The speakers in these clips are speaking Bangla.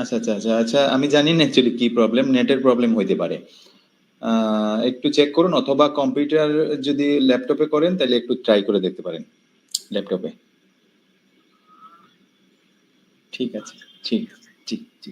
আচ্ছা আচ্ছা আচ্ছা আচ্ছা, আমি জানি না অ্যাকচুয়ালি কি প্রবলেম, নেটের প্রবলেম হইতে পারে। একটু চেক করুন, অথবা কম্পিউটার যদি ল্যাপটপে করেন তাহলে একটু ট্রাই করে দেখতে পারেন ল্যাপটপে। ঠিক আছে, ঠিক, জি জি।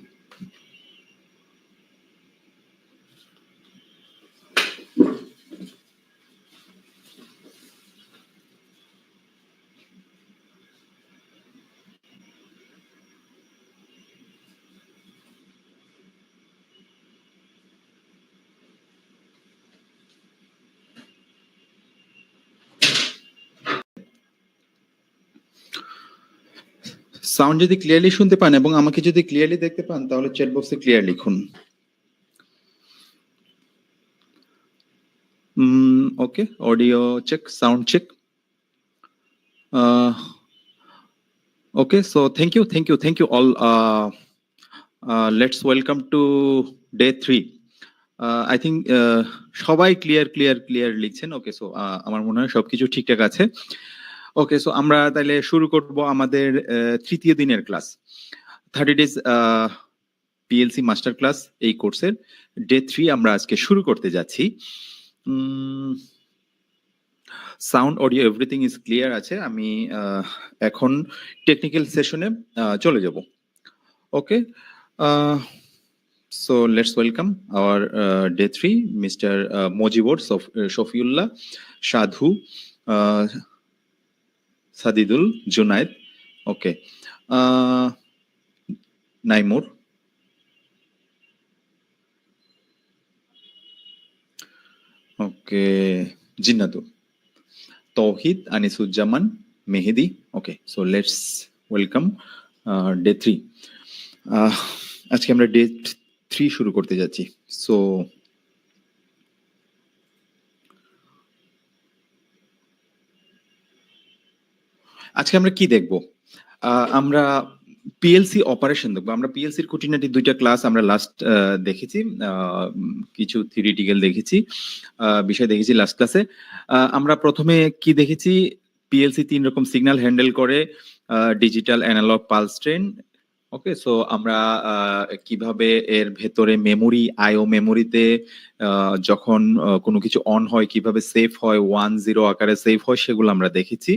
সাউন্ড যদি ক্লিয়ারলি শুনতে পান এবং আমাকে যদি ক্লিয়ারলি দেখতে পান তাহলে চ্যাট বক্সে ক্লিয়ার লিখুন। Okay, audio check, sound check. Okay, so thank you all. Let's welcome to day 3. I think সবাই ক্লিয়ার লিখছেন। ওকে, সো আমার মনে হয় সবকিছু ঠিকঠাক আছে। ওকে, সো আমরা তাহলে শুরু করব আমাদের তৃতীয় দিনের class, 30 days PLC master class এই কোর্সের ডে 3 আমরা আজকে শুরু করতে যাচ্ছি। Sound audio everything is clear আছে। আমি এখন টেকনিক্যাল সেশনে চলে যাব। ওকে, so let's welcome our day 3 Mr. Mojibur Shofiullah, Shadhu, Sadidul, Junaid. Okay, Naimur, okay, Jinnatu, Tawhid, Anisuzzaman, Mehdi. Okay, so let's welcome day 3. আজকে আমরা ডে 3 শুরু করতে যাচ্ছি। সো আজকে আমরা কি দেখব? আমরা পিএলসি অপারেশন দেখবো। আমরা পিএলসির খুঁটিনাটি 2টা ক্লাস আমরা লাস্ট দেখেছি, কিছু থিওরিটিক্যাল দেখেছি, বিষয় দেখেছি লাস্ট ক্লাসে। আমরা প্রথমে কি দেখেছি? পিএলসি 3 রকম সিগন্যাল হ্যান্ডেল করে, ডিজিটাল, অ্যানালগ, পালস ট্রেন। ওকে, সো আমরা কিভাবে এর ভেতরে মেমোরি, আইও মেমোরিতে যখন কোনো কিছু অন হয় কিভাবে সেভ হয়, 1-0 আকারে সেভ হয়, সেগুলো আমরা দেখেছি।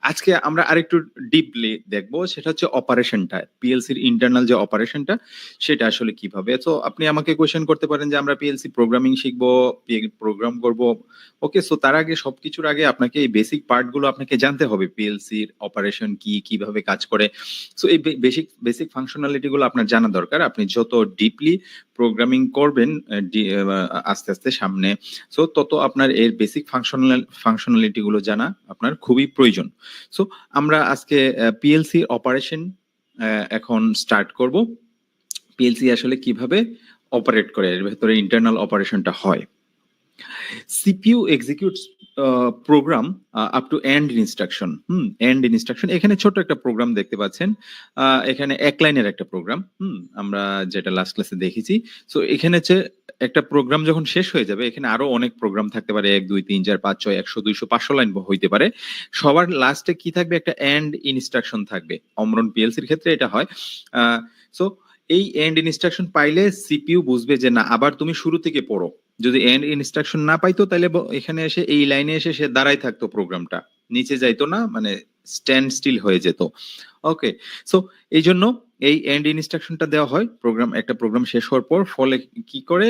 আজকে আমরা আরেকটু ডিপলি দেখবো, সেটা হচ্ছে অপারেশনটা, পিএলসির ইন্টারনাল যে অপারেশনটা সেটা আসলে কিভাবে। তো আপনি আমাকে কোয়েশ্চেন করতে পারেন যে আমরা পিএলসি প্রোগ্রামিং শিখবো, প্রোগ্রাম করব। ওকে, সো তার আগে, সবকিছুর আগে আপনাকে এই বেসিক পার্টগুলো আপনাকে জানতে হবে, পিএলসির অপারেশন কি, কিভাবে কাজ করে। সো এই বেসিক ফাংশনালিটি গুলো আপনার জানা দরকার। আপনি যত ডিপলি প্রোগ্রামিং করবেন আস্তে আস্তে সামনে, সো তত আপনার এর বেসিক ফাংশনালিটি গুলো জানা আপনার খুবই প্রয়োজন। সো আমরা আজকে পিএলসি অপারেশন এখন স্টার্ট করব। পিএলসি আসলে কিভাবে অপারেট করে, এর ভেতরে ইন্টারনাল অপারেশনটা হয়। CPU executes program up to end instruction. end instruction, এখানে ছোট একটা প্রোগ্রাম দেখতে পাচ্ছেন, এখানে এক লাইনের একটা প্রোগ্রাম, আমরা যেটা লাস্ট ক্লাসে দেখেছি। সো এখানে হচ্ছে একটা প্রোগ্রাম যখন শেষ হয়ে যাবে, এখানে আরো অনেক প্রোগ্রাম থাকতে পারে, 1 2 3 4 5 6 100 200 500 লাইন হইতে পারে। সবার লাস্টে কি থাকবে? একটা এন্ড ইনস্ট্রাকশন থাকবে। অমরন পিএলসির ক্ষেত্রে এটা হয়। সো এই এন্ড ইনস্ট্রাকশন পাইলে সিপিইউ বুঝবে যে না, আবার তুমি শুরু থেকে পড়ো। যদি এন্ড ইনস্ট্রাকশন না পাইতো তাহলে এখানে এসে এই লাইনে এসে সে দাঁড়াই থাকতো, প্রোগ্রামটা নিচে যাইতো না, মানে স্ট্যান্ড স্টিল হয়ে যেত। ওকে, সো এই জন্য এই এন্ড ইনস্ট্রাকশনটা দেওয়া হয় একটা প্রোগ্রাম শেষ হওয়ার পর। ফলে কি করে,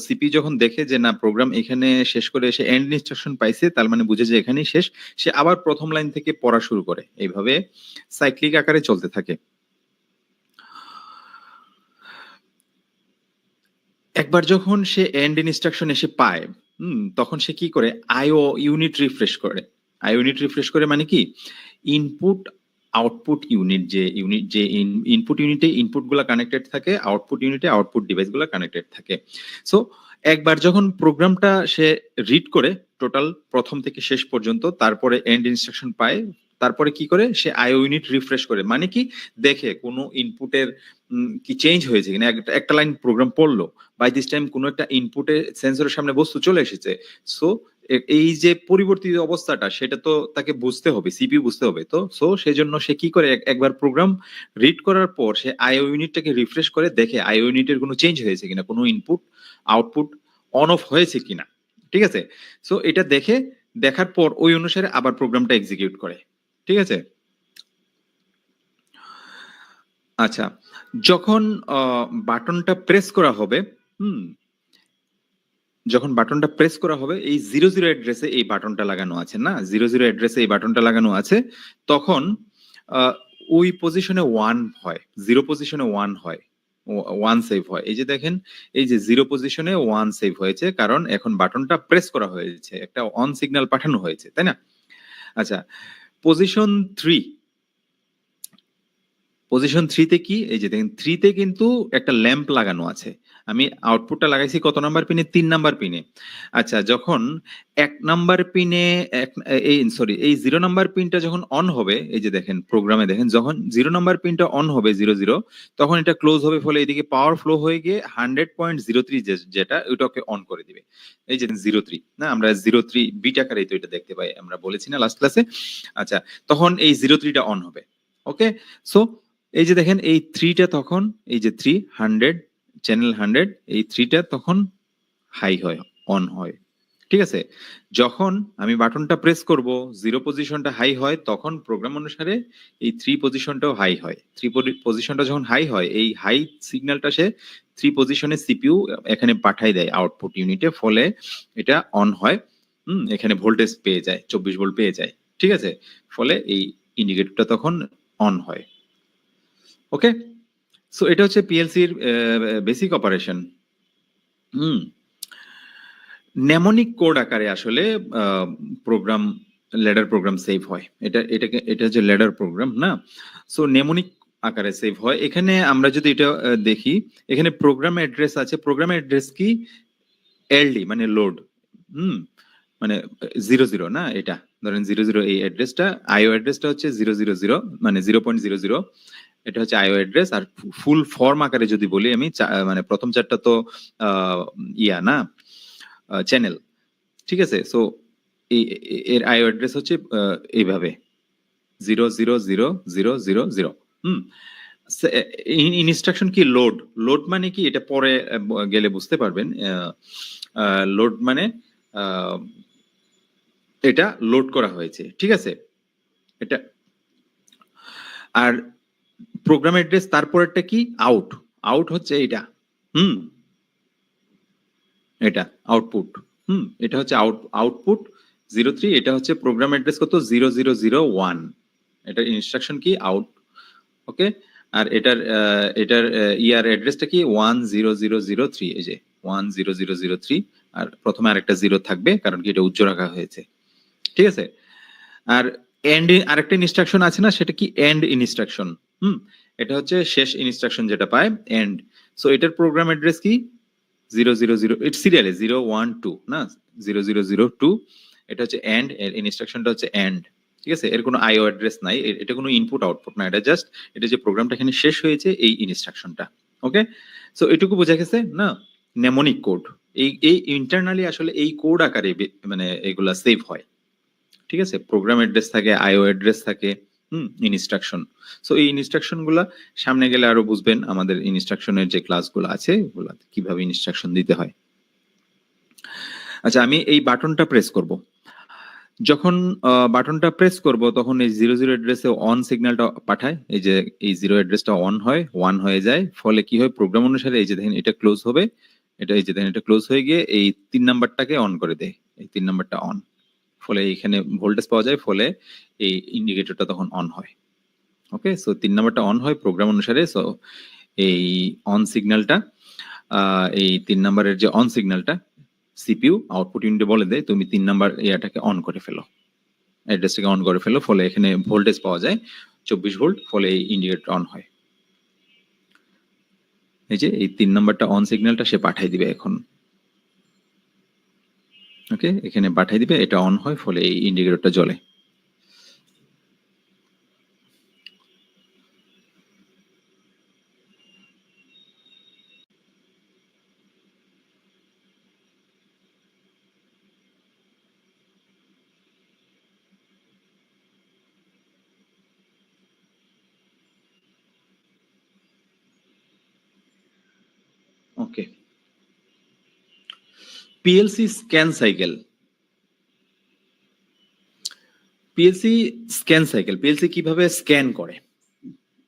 সিপি যখন দেখে যে না প্রোগ্রাম এখানে শেষ করে এসে এন্ড ইনস্ট্রাকশন পাইছে, তার মানে বুঝে যে এখানেই শেষ, সে আবার প্রথম লাইন থেকে পড়া শুরু করে। এইভাবে সাইক্লিক আকারে চলতে থাকে। একবার যখন সে এন্ড ইনস্ট্রাকশন এসে পায়, তখন সে কি করে? আইও ইউনিট রিফ্রেশ করে। আইও ইউনিট রিফ্রেশ করে মানে কি? ইনপুট আউটপুট ইউনিট, যে ইনপুট ইউনিটে ইনপুট গুলা কানেক্টেড থাকে, আউটপুট ইউনিটে আউটপুট ডিভাইস গুলা কানেক্টেড থাকে। সো একবার যখন প্রোগ্রামটা সে রিড করে টোটাল প্রথম থেকে শেষ পর্যন্ত, তারপরে এন্ড ইনস্ট্রাকশন পায়, তারপরে কি করে? সে আইও ইউনিট রিফ্রেশ করে, মানে কি? দেখে কোনো ইনপুটের কি চেঞ্জ হয়েছে কিনা। একটা লাইন প্রোগ্রাম পড়লো, বাই দিস টাইম কোনো একটা ইনপুটে সেন্সরের সামনে বস্তু চলে এসেছে। সো এই যে পরিবর্তিত অবস্থাটা সেটা তো তাকে বুঝতে হবে, সিপিইউ বুঝতে হবে। তো সো সেজন্য সে কি করে একবার প্রোগ্রাম রিড করার পর সে আইও ইউনিটটাকে রিফ্রেশ করে দেখে আইও ইউনিটের কোনো চেঞ্জ হয়েছে কিনা, কোনো ইনপুট, আউটপুট অন অফ হয়েছে কিনা। ঠিক আছে? সো এটা দেখে দেখার পর ওই অনুসারে আবার প্রোগ্রামটা এক্সিকিউট করে। ঠিক আছে? আচ্ছা, যখন বাটনটা প্রেস করা হবে, হুম? যখন বাটনটা প্রেস করা হবে এই 00 অ্যাড্রেসে এই বাটনটা লাগানো আছে না? 00 অ্যাড্রেসে এই বাটনটা লাগানো আছে, তখন আ ওই পজিশনে 1 হয়। 0 পজিশনে 1 হয়। 1 সেভ হয়। এই যে দেখেন, এই যে 0 পজিশনে 1 সেভ হয়েছে কারণ এখন বাটনটা প্রেস করা হয়েছে। একটা অন সিগন্যাল পাঠানো হয়েছে, তাই না? আচ্ছা, পজিশন 3, পজিশন 3 তে কি? এই যে দেখেন 3 তে কিন্তু একটা ল্যাম্প লাগানো আছে। আমি আউটপুটটা লাগাইছি কত নাম্বার পিনে? ৩ নাম্বার পিনে। আচ্ছা, যখন ১ নাম্বার পিনে এক এই সরি এই ০ নাম্বার পিনটা যখন অন হবে, এই যে দেখেন প্রোগ্রামে দেখেন যখন ০ নাম্বার পিনটা অন হবে ০০ তখন এটা ক্লোজ হবে, ফলে এদিকে পাওয়ার ফ্লো হয়ে গিয়ে 100.03 যেটা ওটাকে অন করে দিবে। এই যে 03 না, আমরা 03 বিট আকারেই তো এটা দেখতে পাই। আমরা বলেছি না লাস্ট ক্লাসে? আচ্ছা, তখন এই 03 টা অন হবে। ওকে? সো এই যে দেখেন এই 3 টা তখন, এই যে 3 100 চ্যানেল 100 এই 3 টা তখন হাই হয়, অন হয়। ঠিক আছে? যখন আমি বাটনটা প্রেস করব 0 পজিশনটা হাই হয় তখন প্রোগ্রাম অনুসারে এই 3 পজিশনটাও হাই হয়। 3 পজিশনটা যখন হাই হয় এই হাই সিগন্যালটা সে 3 পজিশনে সিপিইউ এখানে পাঠায় দেয় আউটপুট ইউনিটে, ফলে এটা অন হয়। এখানে ভোল্টেজ পেয়ে যায়, 24 ভোল্ট পেয়ে যায়। ঠিক আছে? ফলে এই ইন্ডিকেটরটা তখন অন হয়। ওকে? সো এটা হচ্ছে পিএলসির বেসিক অপারেশন। হুম? নেমোনিক কোড আকারে আসলে আ প্রোগ্রাম, ল্যাডার প্রোগ্রাম সেভ হয়। এটা হচ্ছে ল্যাডার প্রোগ্রাম, না? সো নেমোনিক আকারে সেভ হয়। এখানে আমরা যদি এটা দেখি, এখানে প্রোগ্রাম অ্যাড্রেস আছে। প্রোগ্রাম অ্যাড্রেস কি? এলডি মানে লোড। হুম? মানে 00 না এটা? ধরেন 00 এই অ্যাড্রেসটা, আইও অ্যাড্রেসটা হচ্ছে 000 মানে 0.00, এটা হচ্ছে আইও অ্যাড্রেস। আর ফুল ফর্ম আকারে যদি বলি আমি, মানে প্রথম ৪ টা তো আ ইয়া না? চ্যানেল। ঠিক আছে? সো এর আইও অ্যাড্রেস হচ্ছে এইভাবে 00000। হুম? সে ইনস্ট্রাকশন কি? লোড। লোড মানে কি? এটা পরে গেলে বুঝতে পারবেন। লোড মানে আ এটা লোড করা হয়েছে। ঠিক আছে? এটা, আর প্রোগ্রাম অ্যাড্রেস তারপরেরটা কি? আউট। আউট হচ্ছে এইটা। হুম? এটা আউটপুট। এটা হচ্ছে আউটপুট 03, এটা হচ্ছে প্রোগ্রাম অ্যাড্রেস কত? 0001। এটার ইনস্ট্রাকশন কি? আউট। ওকে? আর এটার ইয়ার অ্যাড্রেসটা কি? 10003, এই যে 10003। আর প্রথমে আরেকটা 0 থাকবে কারণ কি এটা উজ্জ্ব রাখা হয়েছে। ঠিক আছে? আর আরেকটা ইনস্ট্রাকশন আছে না, সেটা কি? End instruction. হুম? এটা হচ্ছে শেষ ইনস্ট্রাকশন যেটা পায়, এন্ড। সো এটার প্রোগ্রাম অ্যাড্রেস কি? 000, ইটস সিরিয়ালে 012 না? 0002। এটা হচ্ছে এন্ড, এর ইনস্ট্রাকশনটা হচ্ছে এন্ড। ঠিক আছে? এর কোনো আইও অ্যাড্রেস নাই। এটা কোনো ইনপুট আউটপুট না। এটা জাস্ট এটা যে প্রোগ্রামটা এখানে শেষ হয়েছে এই ইনস্ট্রাকশনটা। ওকে? সো এটুকু বোঝা গেছে না? Mnemonic code. এই ইন্টারনালি আসলে এই কোড আকারে মানে এগুলা সেভ হয়। ঠিক আছে? প্রোগ্রাম অ্যাড্রেস থাকে, আইও অ্যাড্রেস থাকে, ইনস্ট্রাকশন। সো এই ইনস্ট্রাকশন গুলা সামনে গেলে আরো বুঝবেন, আমাদের ইনস্ট্রাকশনের যে ক্লাসগুলো আছে ওগুলা কিভাবে ইনস্ট্রাকশন দিতে হয়। আচ্ছা, আমি এই বাটনটা প্রেস করব। যখন বাটনটা প্রেস করব তখন এই 00 অ্যাড্রেসে অন সিগন্যালটা পাঠায়। এই যে এই 0 অ্যাড্রেসটা অন হয়, 1 হয়ে যায়। ফলে কি হয়? প্রোগ্রাম অনুসারে এই যে দেখেন এটা ক্লোজ হবে। এটা এই যে দেখেন এটা ক্লোজ হয়ে গিয়ে এই ৩ নাম্বারটাকে অন করে দেয়। এই ৩ নাম্বারটা অন। ফলে এখানে ভোল্টেজ পাওয়া যায়, ফলে এই ইন্ডিকেটরটা তখন অন হয়। ওকে? সো ৩ নাম্বারটা অন হয় প্রোগ্রাম অনুসারে। সো এই অন সিগন্যালটা, এই ৩ নাম্বারের যে অন সিগন্যালটা সিপিইউ আউটপুট ইউনিটে বলে দেয় তুমি ৩ নাম্বার ইয়াটাকে অন করে ফেলো। অ্যাড্রেসটাকে অন করে ফেলো। ফলে এখানে ভোল্টেজ পাওয়া যায় ২৪ ভোল্ট, ফলে এই ইন্ডিকেটর অন হয়। এই যে এই ৩ নাম্বারটা অন সিগন্যালটা সে পাঠায় দিবে এখন। ওকে? এখানে পাঠায় দিবে, এটা অন হয়, ফলে এই ইন্ডিকেটরটা জ্বলে। ওকে, পিএলসি স্ক্যান সাইকেল। পিএলসি কিভাবে স্ক্যান করে?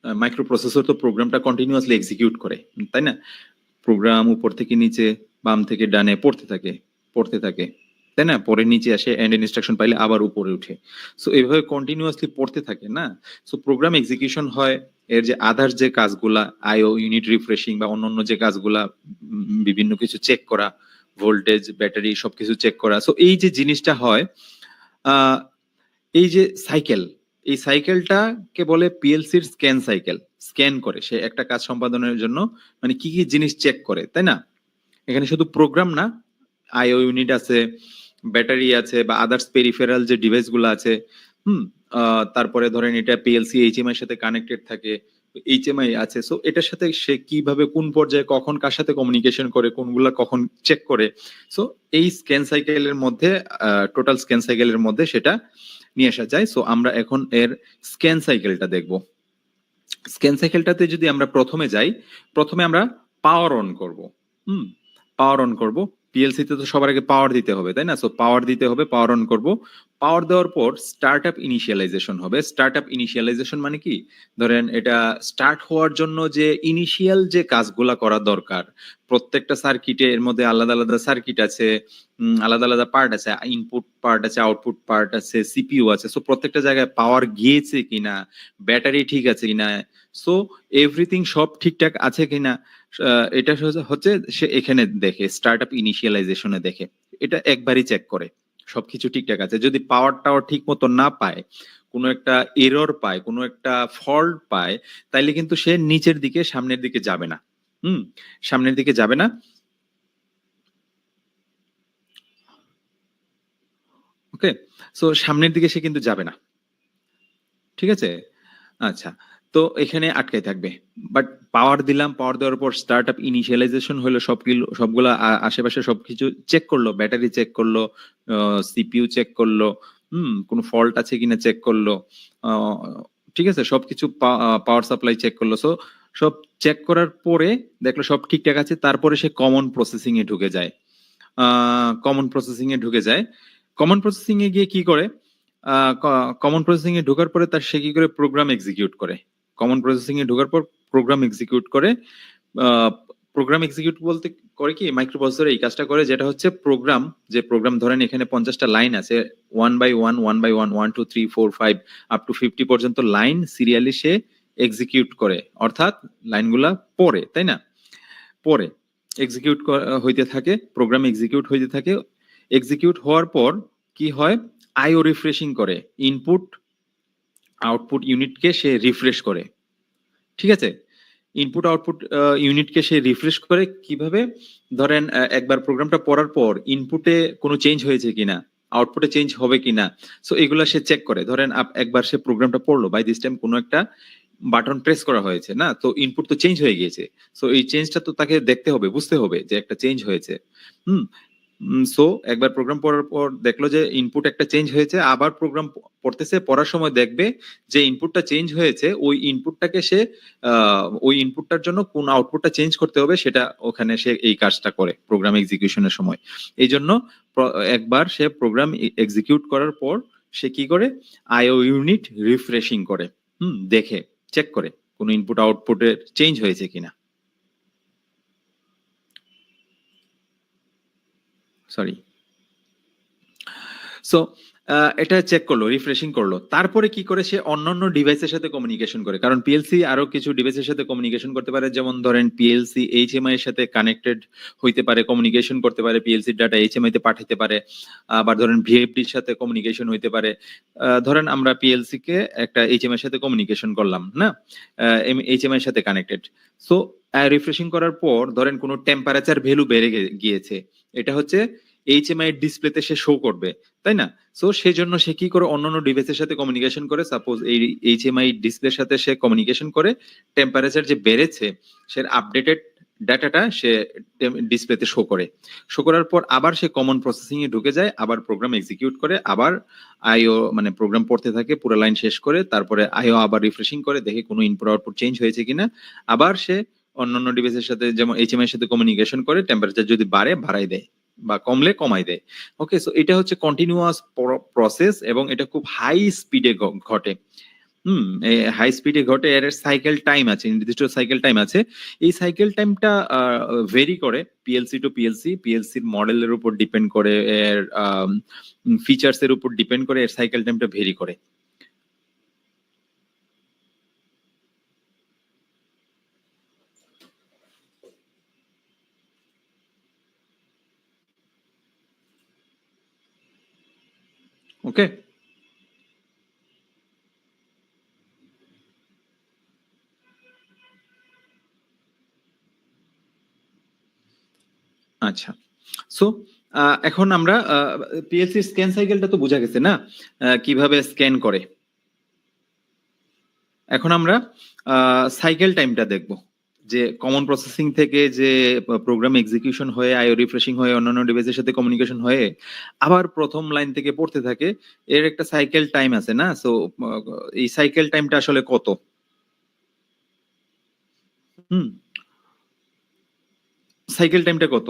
মাইক্রোপ্রসেসর তো প্রোগ্রামটা কন্টিনিউয়াসলি এক্সিকিউট করে, তাই না? প্রোগ্রাম উপর থেকে নিচে, বাম থেকে ডানে পড়তে থাকে, তাই না? পরে নিচে আসে, এন্ড ইনস্ট্রাকশন পাইলে আবার উপরে উঠে। সো এইভাবে কন্টিনিউয়াসলি পড়তে থাকে না? সো প্রোগ্রাম এক্সিকিউশন হয়, এর যে আদার্স যে কাজগুলা, আইও ইউনিট রিফ্রেশিং বা অন্যান্য যে কাজগুলা, বিভিন্ন কিছু চেক করা, ভোল্টেজ, ব্যাটারি সবকিছু চেক করা। সো এই যে জিনিসটা হয়, আহ এই যে সাইকেল, এই সাইকেলটাকে বলে পিএলসির স্ক্যান সাইকেল। স্ক্যান করে সে একটা কাজ সম্পাদনের জন্য, মানে কি কি জিনিস চেক করে, তাই না? এখানে শুধু প্রোগ্রাম না, আইও ইউনিট আছে, ব্যাটারি আছে, বা আদার্স পেরিফেরাল যে ডিভাইস গুলো আছে, হুম, তারপরে ধরেন এটা পিএলসি এইচএমআই এর সাথে কানেক্টেড থাকে, এইচএমআই আছে। সো এটার সাথে সে কিভাবে কোন পর্যায়ে কখন কার সাথে কমিউনিকেশন করে, কোনগুলা কখন চেক করে। সো এই স্ক্যান সাইকেলের মধ্যে, টোটাল স্ক্যান সাইকেলের মধ্যে সেটা নিয়ে আসা যায়। সো আমরা এখন এর স্ক্যান সাইকেলটা দেখব। স্ক্যান সাইকেলটাতে যদি আমরা প্রথমে যাই, প্রথমে আমরা পাওয়ার অন করব। পাওয়ার অন করব। পিএলসি তে তো সবার আগে পাওয়ার দিতে হবে, তাই না? সো পাওয়ার দিতে হবে, পাওয়ার অন করব। পাওয়ার দেওয়ার পর স্টার্ট আপ ইনিশিয়ালাইজেশন হবে। স্টার্ট আপ ইনিশিয়ালাইজেশন মানে কি? ধরেন এটা স্টার্ট হওয়ার জন্য যে ইনিশিয়াল যে কাজগুলা করা দরকার, প্রত্যেকটা সার্কিটে এর মধ্যে আলাদা আলাদা সার্কিট আছে, আলাদা আলাদা পার্ট আছে, ইনপুট পার্ট আছে, আউটপুট পার্ট আছে, সিপিইউ আছে। সো প্রত্যেকটা জায়গায় পাওয়ার গিয়েছে কিনা, ব্যাটারি ঠিক আছে কিনা, সো এভরিথিং সব ঠিকঠাক আছে কিনা, এটা হচ্ছে সে এখানে দেখে, স্টার্ট আপ ইনিশিয়ালাইজেশনে দেখে। এটা একবারই চেক করে সবকিছু ঠিকঠাক আছে। যদি পাওয়ার টাওয়ার ঠিক মতো না পায়, কোনো একটা এরর পায়, কোনো একটা ফল্ট পায়, তাইলে কিন্তু সে নিচের দিকে, সামনের দিকে যাবে না। সামনের দিকে যাবে না। ওকে, সো সামনের দিকে সে কিন্তু যাবে না, ঠিক আছে? আচ্ছা, তো এখানে আটকাই থাকবে। বাট পাওয়ার দিলাম, পাওয়ার দেওয়ার পর স্টার্ট আপ ইনিশিয়ালাইজেশন হলো, সবগুলা আশেপাশে সবকিছু চেক করলো, ব্যাটারি চেক করলো, সিপিইউ চেক করলো, কোনো ফল্ট আছে কিনা চেক করলো, আহ, ঠিক আছে, সবকিছু পাওয়ার সাপ্লাই চেক করলো। সো সব চেক করার পরে দেখলো সব ঠিকঠাক আছে, তারপরে সে কমন প্রসেসিং এ ঢুকে যায়। কমন প্রসেসিং এ গিয়ে কি করে? কমন প্রসেসিং এ ঢোকার পরে সে কি করে? প্রোগ্রাম এক্সিকিউট করে। কমন প্রসেসিং এ ঢোকার পর প্রোগ্রাম এক্সিকিউট করে। প্রোগ্রাম এক্সিকিউট বলতে করে কি, মাইক্রোপ্রসেসর এই কাজটা করে, যেটা হচ্ছে প্রোগ্রাম, যে প্রোগ্রাম ধরেন এখানে 50টা লাইন আছে, 1 by 1 1 2 3 4 5 আপ টু 50 পর্যন্ত লাইন সিরিয়ালি সে এক্সিকিউট করে, অর্থাৎ লাইনগুলা পড়ে, তাই না? পরে এক্সিকিউট হইতে থাকে, প্রোগ্রাম এক্সিকিউট হইতে থাকে। এক্সিকিউট হওয়ার পর কি হয়? আইও রিফ্রেশিং করে, ইনপুট আউটপুট ইউনিটকে সে রিফ্রেশ করে, ঠিক আছে? ইনপুট আউটপুট ইউনিটকে সে রিফ্রেশ করে কিভাবে? ধরেন একবার প্রোগ্রামটা পড়ার পর ইনপুটে কোনো চেঞ্জ হয়েছে কিনা, আউটপুটে চেঞ্জ হবে কিনা, সো এগুলা সে চেক করে। ধরেন একবার সে প্রোগ্রামটা পড়লো, বাই দিস টাইম কোনো একটা বাটন প্রেস করা হয়েছে না, তো ইনপুট তো চেঞ্জ হয়ে গিয়েছে। সো এই চেঞ্জটা তো তাকে দেখতে হবে, বুঝতে হবে যে একটা চেঞ্জ হয়েছে। হুম সো একবার প্রোগ্রাম পড়ার পর দেখলো যে ইনপুট একটা চেঞ্জ হয়েছে, আবার প্রোগ্রাম পড়তেছে, পড়ার সময় দেখবে যে ইনপুটটা চেঞ্জ হয়েছে, ওই ইনপুটটাকে সে ওই ইনপুটটার জন্য কোন আউটপুটটা চেঞ্জ করতে হবে সেটা ওখানে সে এই কাজটা করে প্রোগ্রাম এক্সিকিউশনের সময়। এই জন্য একবার সে প্রোগ্রাম এক্সিকিউট করার পর সে কি করে? আইও ইউনিট রিফ্রেশিং করে, দেখে, চেক করে কোন ইনপুট আউটপুটের চেঞ্জ হয়েছে কিনা। সরি। সো এটা চেক করলো, রিফ্রেশিং করলো, তারপরে কি করে? সে অন্যান্য ডিভাইসের সাথে কমিউনিকেশন করে, কারণ পিএলসি আরো কিছু ডিভাইসের সাথে কমিউনিকেশন করতে পারে। যেমন ধরেন পিএলসি এইচএমআই এর সাথে কানেক্টেড হইতে পারে, কমিউনিকেশন করতে পারে, পিএলসি ডাটা এইচএমআই তে পাঠাতে পারে। আবার ধরেন ভিএফডির সাথে কমিউনিকেশন হইতে পারে। ধরেন আমরা পিএলসি কে একটা এইচএমআই এর সাথে কমিউনিকেশন করলাম না, এইচএমআই এর সাথে কানেক্টেড। সো রিফ্রেশিং করার পর ধরেন কোনো টেম্পারেচার ভ্যালু বেড়ে গিয়েছে, এটা হচ্ছে এইচএমআই এর ডিসপ্লেতে সে শো করবে, তাই না? সো সেই জন্য সে কি করে? অন্যান্য ডিভাইসের সাথে কমিউনিকেশন করে। সাপোজ এই এইচএমআই ডিসপ্লের সাথে সে কমিউনিকেশন করে, টেম্পারেচার যে বেড়েছে সে আপডেটেড ডাটাটা সে ডিসপ্লেতে শো করার পর আবার সে কমন প্রসেসিং এ ঢুকে যায়, আবার প্রোগ্রাম এক্সিকিউট করে, আবার আইও মানে প্রোগ্রাম পড়তে থাকে পুরো লাইন শেষ করে, তারপরে আইও আবার রিফ্রেশিং করে, দেখে কোনো ইনপুট আউটপুট চেঞ্জ হয়েছে কিনা, আবার সে অন্যান্য ডিভাইসের সাথে যেমন এইচএমআই এর সাথে কমিউনিকেশন করে, টেম্পারেচার যদি বাড়ে বাড়াই দেয় বা কমলে কমাই দেয়। ওকে, সো এটা হচ্ছে কন্টিনিউয়াস প্রসেস এবং এটা খুব হাই স্পিডে ঘটে। হাই স্পিডে ঘটে, এর সাইকেল টাইম আছে, নির্দিষ্ট সাইকেল টাইম আছে। এই সাইকেল টাইমটা ভেরি করে পিএলসি টু পিএলসি, পিএলসির মডেলের উপর ডিপেন্ড করে, এর ফিচার্স এর উপর ডিপেন্ড করে এর সাইকেল টাইমটা ভেরি করে। ওকে, আচ্ছা। সো এখন আমরা পিএলসি স্ক্যান সাইকেলটা তো বোঝা গেছে না, কিভাবে স্ক্যান করে। এখন আমরা সাইকেল টাইমটা দেখব, যে কমন প্রসেসিং থেকে যে প্রোগ্রাম এক্সিকিউশন হয়ে আইও রিফ্রেশিং হয়ে অন্যান্য ডিভাইসের সাথে কমিউনিকেশন হয়ে আবার প্রথম লাইন থেকে পড়তে থাকে, এর একটা সাইকেল টাইম আছে না। সো এই সাইকেল টাইমটা আসলে কত? হুম, সাইকেল টাইমটা কত?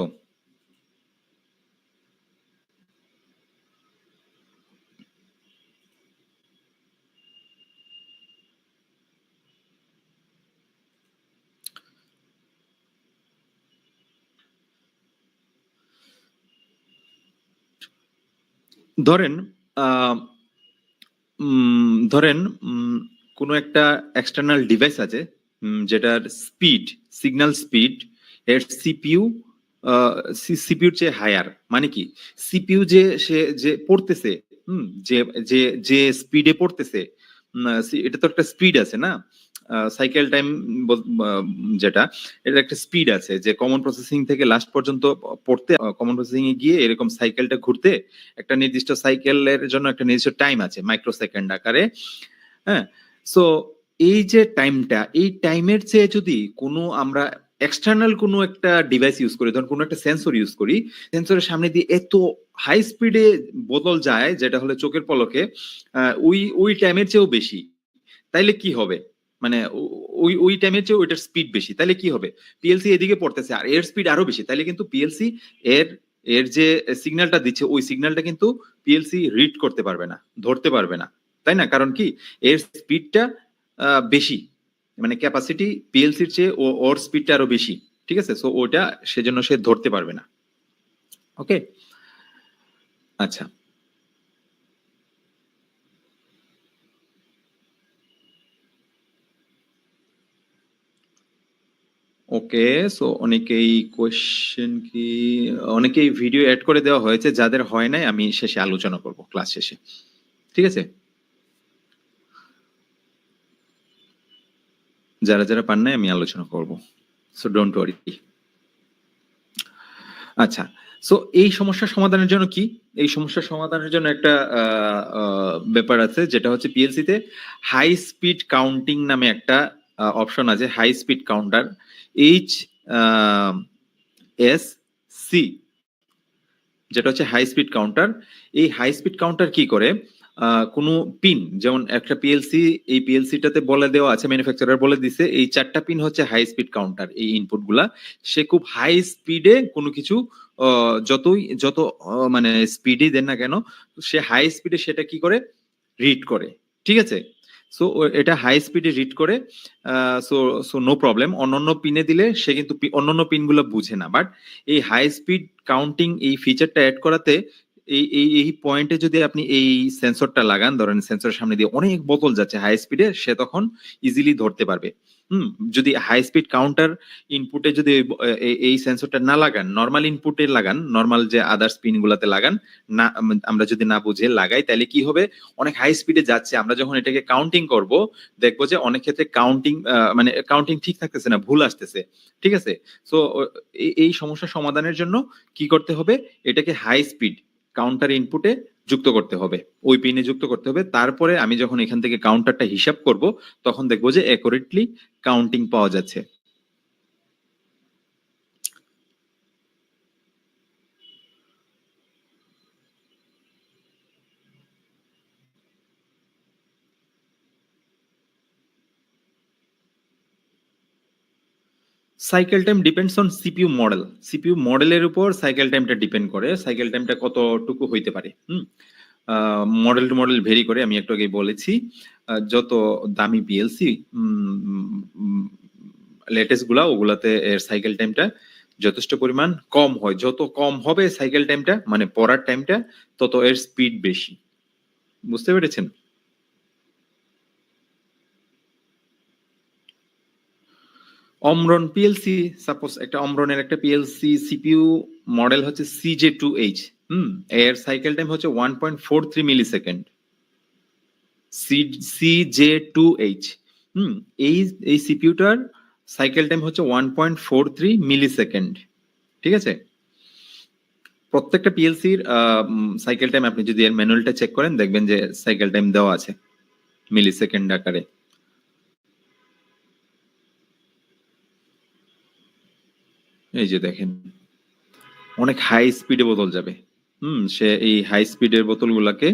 ধরেন আহ ধরেন কোনো একটা এক্সটার্নাল ডিভাইস আছে, যেটার স্পিড, সিগন্যাল স্পিড এর সিপিইউ সিপিইউর চেয়ে হায়ার। মানে কি, সিপিইউ যে সে যে পড়তেছে, যে যে যে স্পিডে পড়তেছে, এটা তো একটা স্পিড আছে না, সাইকেল টাইম যেটা, এটা একটা স্পিড আছে, যে কমন প্রসেসিং থেকে লাস্ট পর্যন্ত পড়তে, কমন প্রসেসিং এ গিয়ে এরকম সাইকেলটা ঘুরতে একটা নির্দিষ্ট সাইকেলের জন্য একটা নির্দিষ্ট টাইম আছে মাইক্রো সেকেন্ড আকারে। হ্যাঁ, সো এই যে টাইমটা, এই টাইমের চেয়ে যদি কোনো আমরা এক্সটার্নাল কোনো একটা ডিভাইস ইউজ করি, ধরুন কোনো একটা সেন্সর ইউজ করি, সেন্সরের সামনে দিয়ে এত হাই স্পিডে বদল যায় যেটা হলে চোখের পলকে ওই ওই টাইমের চেয়েও বেশি, তাইলে কি হবে? মানে ওই ওই টাইমের চেয়ে ওইটার স্পিড বেশি, তাইলে কি হবে? পিএলসি এদিকে পড়তেছে আর এর স্পিড আরো বেশি, তাইলে কিন্তু পিএলসি এর এর যে সিগন্যালটা দিচ্ছে ওই সিগন্যালটা কিন্তু পিএলসি রিড করতে পারবে না, ধরতে পারবে না, তাই না? কারণ কি, এর স্পিডটা বেশি, মানে ক্যাপাসিটি পিএলসির চেয়ে ওর স্পিডটা আরো বেশি। ঠিক আছে, সো ওটা সেজন্য সে ধরতে পারবে না। ওকে, আচ্ছা। ওকে, সো অনেকেই কোয়েশ্চেন কি, অনেকেই ভিডিও অ্যাড করে দেওয়া হয়েছে, যাদের হয় নাই আমি শেষে আলোচনা করব ক্লাস শেষে। ঠিক আছে, যারা যারা পান নাই আমি আলোচনা করব, সো ডোন্ট ওয়ারি। আচ্ছা, সো এই সমস্যা সমাধানের জন্য কি, এই সমস্যা সমাধানের জন্য একটা ব্যাপার আছে, যেটা হচ্ছে পিএলসি তে হাই স্পিড কাউন্টিং নামে একটা অপশন আছে, high speed counter, H S C, যেটা হচ্ছে হাই স্পিড কাউন্টার। এই হাই স্পিড কাউন্টার কি করে, কোনো পিন, যেমন একটা পিএলসি, এই পিএলসিটাতে বলে দেওয়া আছে, ম্যানুফ্যাকচারার বলে দিছে এই 4টা পিন হচ্ছে হাই স্পিড কাউন্টার, এই ইনপুট গুলা সে খুব হাই স্পিডে কোনো কিছু যত মানে স্পিডই দেন না কেন, সে হাই স্পিডে সেটা কি করে, রিড করে। ঠিক আছে, সো এটা হাই স্পিডে রিড করে। সো সো নো প্রবলেম, অন্যান্য পিনে দিলে সে কিন্তু অন্যান্য পিনগুলো বুঝে না, বাট এই হাই স্পিড কাউন্টিং এই ফিচারটা অ্যাড করাতে এই পয়েন্টে যদি আপনি এই সেন্সরটা লাগান, ধরেন সেন্সরের সামনে দিয়ে অনেক বোতল যাচ্ছে হাই স্পিডে, সে তখন ইজিলি ধরতে পারবে। যদি হাই স্পিড কাউন্টার ইনপুটে যদি এই সেন্সরটা না লাগান, নর্মাল ইনপুটে লাগান, নর্মাল যে আদার্স পিন গুলাতে লাগান না, আমরা যদি না বুঝে লাগাই, তাহলে কি হবে, অনেক হাই স্পিডে যাচ্ছে, আমরা যখন এটাকে কাউন্টিং করব দেখবো যে অনেক ক্ষেত্রে কাউন্টিং মানে কাউন্টিং ঠিক থাকতেছে না, ভুল আসতেছে। ঠিক আছে, সো এই সমস্যা সমাধানের জন্য কি করতে হবে, এটাকে হাই স্পিড কাউন্টার ইনপুটে যুক্ত করতে হবে, ওই পিনে যুক্ত করতে হবে। তারপরে আমি যখন এখান থেকে কাউন্টারটা হিসাব করব, তখন দেখবো যে অ্যাকুরেটলি কাউন্টিং পাওয়া যাচ্ছে। Cycle time depends on CPU model. CPU মডেলের উপর সাইকেল টাইমটা ডিপেন্ড করে, সাইকেল টাইমটা কতটুকু হইতে পারে। মডেল টু মডেল ভেরি করে, আমি একটু আগে বলেছি। যত দামি পিএলসি লেটেস্ট গুলা, ওগুলাতে এর সাইকেল টাইমটা যথেষ্ট পরিমাণ কম হয়। যত কম হবে সাইকেল টাইমটা, মানে পড়ার টাইমটা, তত এর স্পিড বেশি। বুঝতে পেরেছেন? অমরন পিএলসি, সাপোজ একটা অমরনের একটা পিএলসি সিপিইউ মডেল হচ্ছে CJ2H। এর সাইকেল টাইম হচ্ছে 1.43 মিলি সেকেন্ড। CJ2H। এই সিপিইউটার সাইকেল টাইম হচ্ছে 1.43 মিলি সেকেন্ড। ঠিক আছে? প্রত্যেকটা পিএলসির সাইকেল টাইম আপনি যদি এর ম্যানুয়ালটা চেক করেন, দেখবেন যে সাইকেল টাইম দেওয়া আছে মিলি সেকেন্ড আকারে। এই যে দেখেন, অনেক হাই স্পিডে বোতল যাবে। সে এই হাই স্পিডের বোতলগুলাকে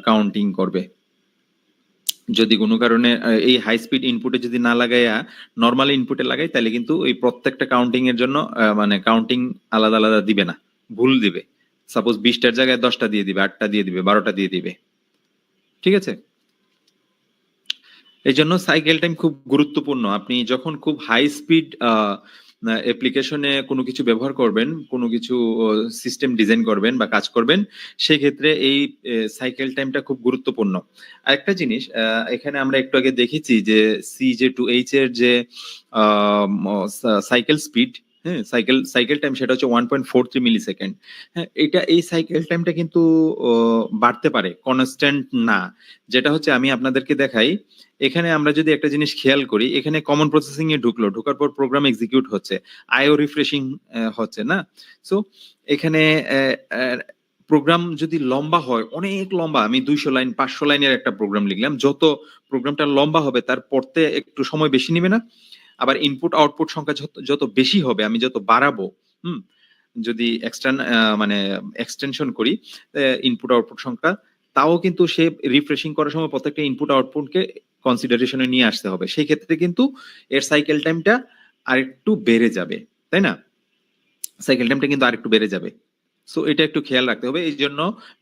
কাউন্টিং করবে। যদি কোনো কারণে এই হাই স্পিড ইনপুটে যদি না লাগাইয়া নর্মাল ইনপুটে লাগাই, তাহলে কিন্তু ওই প্রত্যেকটা কাউন্টিং এর জন্য মানে কাউন্টিং আলাদা আলাদা দিবে না, ভুল দিবে। সাপোজ 20টার জায়গায় 10টা দিয়ে দিবে, 8টা দিয়ে দিবে, 12টা দিয়ে দিবে। ঠিক আছে? এই জন্য সাইকেল টাইম খুব গুরুত্বপূর্ণ। আপনি যখন খুব হাই স্পিড অ্যাপ্লিকেশনে কোনো কিছু ব্যবহার করবেন, কোনো কিছু সিস্টেম ডিজাইন করবেন বা কাজ করবেন, সেই ক্ষেত্রে এই সাইকেল টাইমটা খুব গুরুত্বপূর্ণ। আরেকটা জিনিস, এখানে আমরা একটু আগে দেখেছি যে CJ2H এর যে সাইকেল স্পিড, হ্যাঁ, সাইকেল টাইম, সেটা হচ্ছে 1.43 মিলি সেকেন্ড। হ্যাঁ, এই সাইকেল টাইমটা কিন্তু বাড়তে পারে, কনস্ট্যান্ট না। যেটা হচ্ছে, আমি আপনাদেরকে দেখাই। এখানে আমরা যদি একটা জিনিস খেয়াল করি, এখানে কমন প্রসেসিং এ ঢুকার পর প্রোগ্রাম এক্সিকিউট হচ্ছে, আইও রিফ্রেশিং হচ্ছে না। সো এখানে প্রোগ্রাম যদি লম্বা হয়, অনেক লম্বা, আমি 200 লাইন 500 লাইনের একটা প্রোগ্রাম লিখলাম, যত প্রোগ্রামটা লম্বা হবে তার পড়তে একটু সময় বেশি নেবে না? আবার ইনপুট আউটপুট সংখ্যা যত বেশি হবে, আমি যত বাড়াবো, যদি মানে এক্সটেনশন করি ইনপুট আউটপুট সংখ্যা, তাও কিন্তু সে রিফ্রেশিং করার সময় প্রত্যেকটা ইনপুট আউটপুটকে কনসিডারেশনে নিয়ে আসতে হবে। সেই ক্ষেত্রে কিন্তু এর সাইকেল টাইমটা আরেকটু বেড়ে যাবে, তাই না? সাইকেল টাইমটা কিন্তু আরেকটু বেড়ে যাবে। সো এটা একটু খেয়াল রাখতে হবে। এই জন্য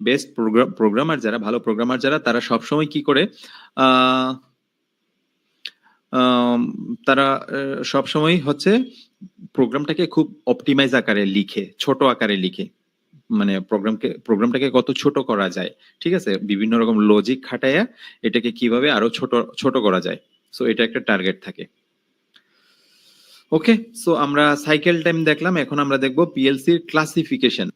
বেস্ট প্রোগ্রামার যারা, ভালো প্রোগ্রামার যারা, তারা সবসময় কি করে, তারা সবসময় হচ্ছে প্রোগ্রামটাকে খুব অপটিমাইজ আকারে লিখে, ছোট আকারে লিখে, মানে প্রোগ্রামটাকে কত ছোট করা যায়, ঠিক আছে, বিভিন্ন রকম লজিক খাটাইয়া এটাকে কিভাবে আরো ছোট করা যায়। সো এটা একটা টার্গেট থাকে। ওকে, সো আমরা সাইকেল টাইম দেখলাম, এখন আমরা দেখব পিএলসির ক্লাসিফিকেশন।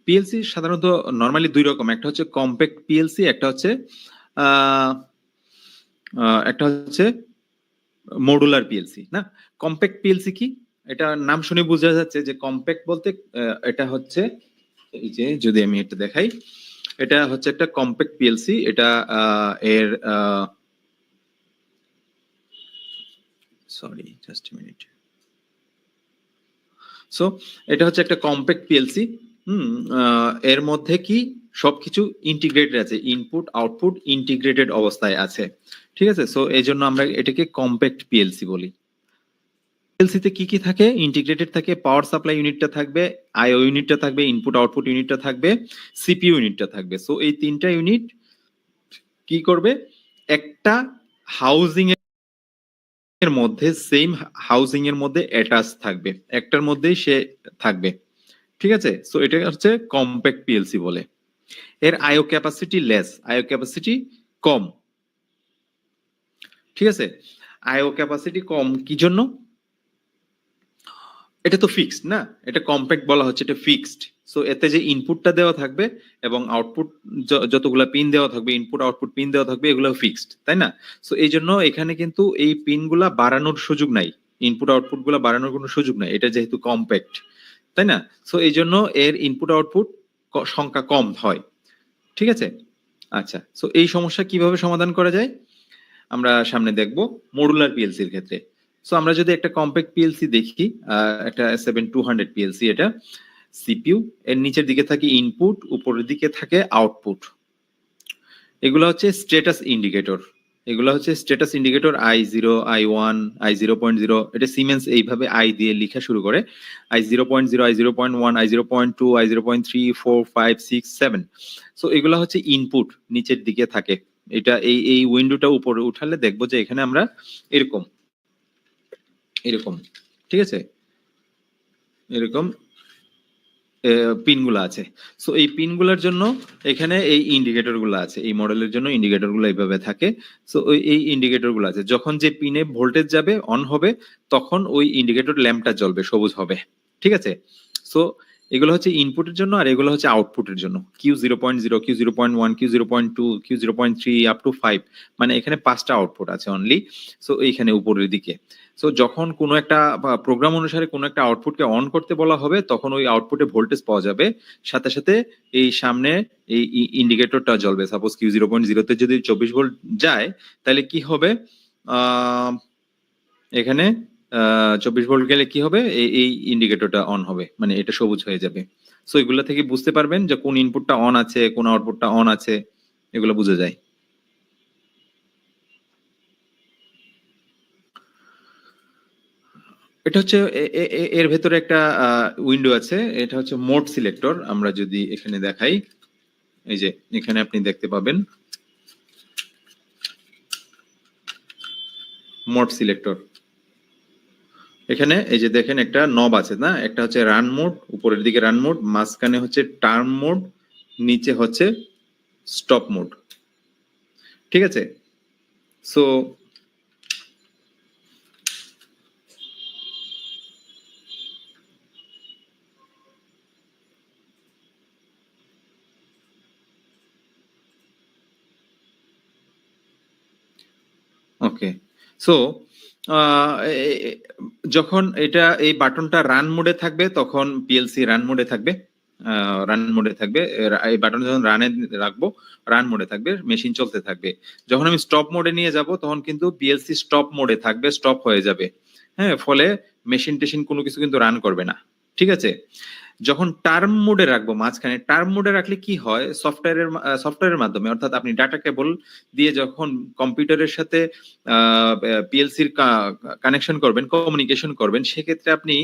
পিএলসি সাধারণত নরমালি দুই রকম, একটা হচ্ছে কম্প্যাক্ট পিএলসি, একটা হচ্ছে মডুলার পিএলসি। না, কম্প্যাক্ট পিএলসি কি, এটা নাম শুনে বোঝা যাচ্ছে যে কম্প্যাক্ট বলতে এটা হচ্ছে, এই যে যদি আমি এটা দেখাই, এটা হচ্ছে একটা কম্প্যাক্ট পিএলসি। এটা এর sorry, just a minute. So এটা হচ্ছে একটা কম্প্যাক্ট পিএলসি। এর মধ্যে কি সবকিছু ইন্টিগ্রেটেড আছে, ইনপুট আউটপুট ইন্টিগ্রেটেড অবস্থায় আছে। ঠিক আছে? সো এই জন্য আমরা এটাকে কম্প্যাক্ট পিএলসি বলি। পিএলসিতে কি কি থাকে? ইন্টিগ্রেটেড থাকে, পাওয়ার সাপ্লাই ইউনিটটা থাকবে, আইও ইউনিটটা থাকবে, ইনপুট আউটপুট ইউনিটটা থাকবে, সিপিইউ ইউনিটটা থাকবে। সো এই তিনটা ইউনিট কি করবে? একটা হাউজিং এর মধ্যে, সেম হাউজিং এর মধ্যে অ্যাটাচ থাকবে, একটার মধ্যেই সে থাকবে। ঠিক আছে? সো এটা হচ্ছে কম্প্যাক্ট পিএলসি বলে। এর আইও ক্যাপাসিটি লেস, আইও ক্যাপাসিটি কম। ঠিক আছে? আইও ক্যাপাসিটি কম কি জন্য? এটা তো ফিক্সড না, এটা কম্প্যাক্ট বলা হচ্ছে, এটা ফিক্সড। সো এতে যে ইনপুটটা দেওয়া থাকবে এবং আউটপুট যতগুলা পিন দেওয়া থাকবে, ইনপুট আউটপুট পিন দেওয়া থাকবে, এগুলো ফিক্সড, তাই না? সো এই জন্য এখানে কিন্তু এই পিনগুলা বাড়ানোর সুযোগ নাই, ইনপুট আউটপুট গুলা বাড়ানোর কোনো সুযোগ নাই, এটা যেহেতু কম্প্যাক্ট, তাই না? সো এই জন্য এর ইনপুট আউটপুট সংখ্যা কম হয়। ঠিক আছে? আচ্ছা, সো এই সমস্যা কিভাবে সমাধান করা যায় আমরা সামনে দেখব মডুলার পিএলসির ক্ষেত্রে। সো আমরা যদি একটা কম্প্যাক্ট পিএলসি দেখি, একটা 7200 পিএলসি, এটা সিপিইউ, এর নিচের দিকে থাকে ইনপুট, উপরের দিকে থাকে আউটপুট। এগুলো হচ্ছে স্ট্যাটাস ইন্ডিকেটর। এগুলো হচ্ছে status indicator I0, I1, I0.0। এটা সিমেন্স এইভাবে আই দিয়ে লেখা শুরু করে, I0.0, I0.1, I0.2, I0.3, 4, 5, 6, 7। So এগুলো হচ্ছে ইনপুট, নিচের দিকে থাকে। এটা এই উইন্ডোটা উপরে উঠালে দেখবো যে এখানে আমরা এরকম এরকম, ঠিক আছে, এরকম পিনগুলো আছে। সো এই পিনগুলোর জন্য এখানে এই ইন্ডিকেটর গুলো আছে, এই মডেলের জন্য ইন্ডিকেটর গুলো এইভাবে থাকে। সো এই ইন্ডিকেটর গুলো আছে, যখন যে পিনে ভোল্টেজ যাবে অন হবে তখন ওই ইন্ডিকেটর ল্যাম্পটা জ্বলবে, সবুজ হবে, ঠিক আছে। সো এগুলো হচ্ছে ইনপুটের জন্য, আর এগুলো হচ্ছে আউটপুটের জন্য। Q0.0, Q0.1, Q0.2, Q0.3 up to 5, মানে এখানে 5টা আউটপুট আছে অনলি। সো এইখানে উপরের দিকে, সো যখন কোনো একটা প্রোগ্রাম অনুসারে কোনো একটা আউটপুটকে অন করতে বলা হবে তখন ওই আউটপুটে ভোল্টেজ পাওয়া যাবে, সাথে সাথে এই সামনে এই ইন্ডিকেটরটা জ্বলবে। সাপোজ Q0.0 তে যদি 24 ভোল্ট যায় তাহলে কি হবে, আহ এখানে 24 ভোল্ট গেলে কি হবে, এই ইন্ডিকেটরটা অন হবে, মানে এটা সবুজ হয়ে যাবে। সো এগুলা থেকে বুঝতে পারবেন যে কোন ইনপুটটা অন আছে, কোন আউটপুটটা অন আছে, এগুলো বোঝা যায়। এটা হচ্ছে এর ভেতরে একটা উইন্ডো আছে, এটা হচ্ছে মোড সিলেক্টর। আমরা যদি এখানে দেখাই, এই যে এখানে আপনি দেখতে পাবেন মোড সিলেক্টর। এখানে এই যে দেখেন একটা নব আছে না, একটা হচ্ছে রান মোড, উপরের দিকে রান মোড, মাঝখানে হচ্ছে টার্ম মোড, নিচে হচ্ছে স্টপ মোড, ঠিক আছে। সো ওকে, সো যখন এটা এই বাটনটা রান মোডে থাকবে তখন পিএলসি রান মোডে থাকবে, রান মোডে থাকবে। এই বাটন যখন রানে রাখবো রান মোডে থাকবে, মেশিন চলতে থাকবে। যখন আমি স্টপ মোডে নিয়ে যাব তখন কিন্তু পিএলসি স্টপ মোডে থাকবে, স্টপ হয়ে যাবে। হ্যাঁ, ফলে মেশিন টেশিন কোনো কিছু কিন্তু রান করবে না, ঠিক আছে। যখন টার্ম মোডে রাখবো, মাঝখানে টার্ম মোডে রাখলে কি হয়, সফটওয়্যারের মাধ্যমে, অর্থাৎ আপনি ডাটা কেবল দিয়ে যখন কম্পিউটারের সাথে পিএলসির কানেকশন করবেন, কমিউনিকেশন করবেন, সেক্ষেত্রে আপনি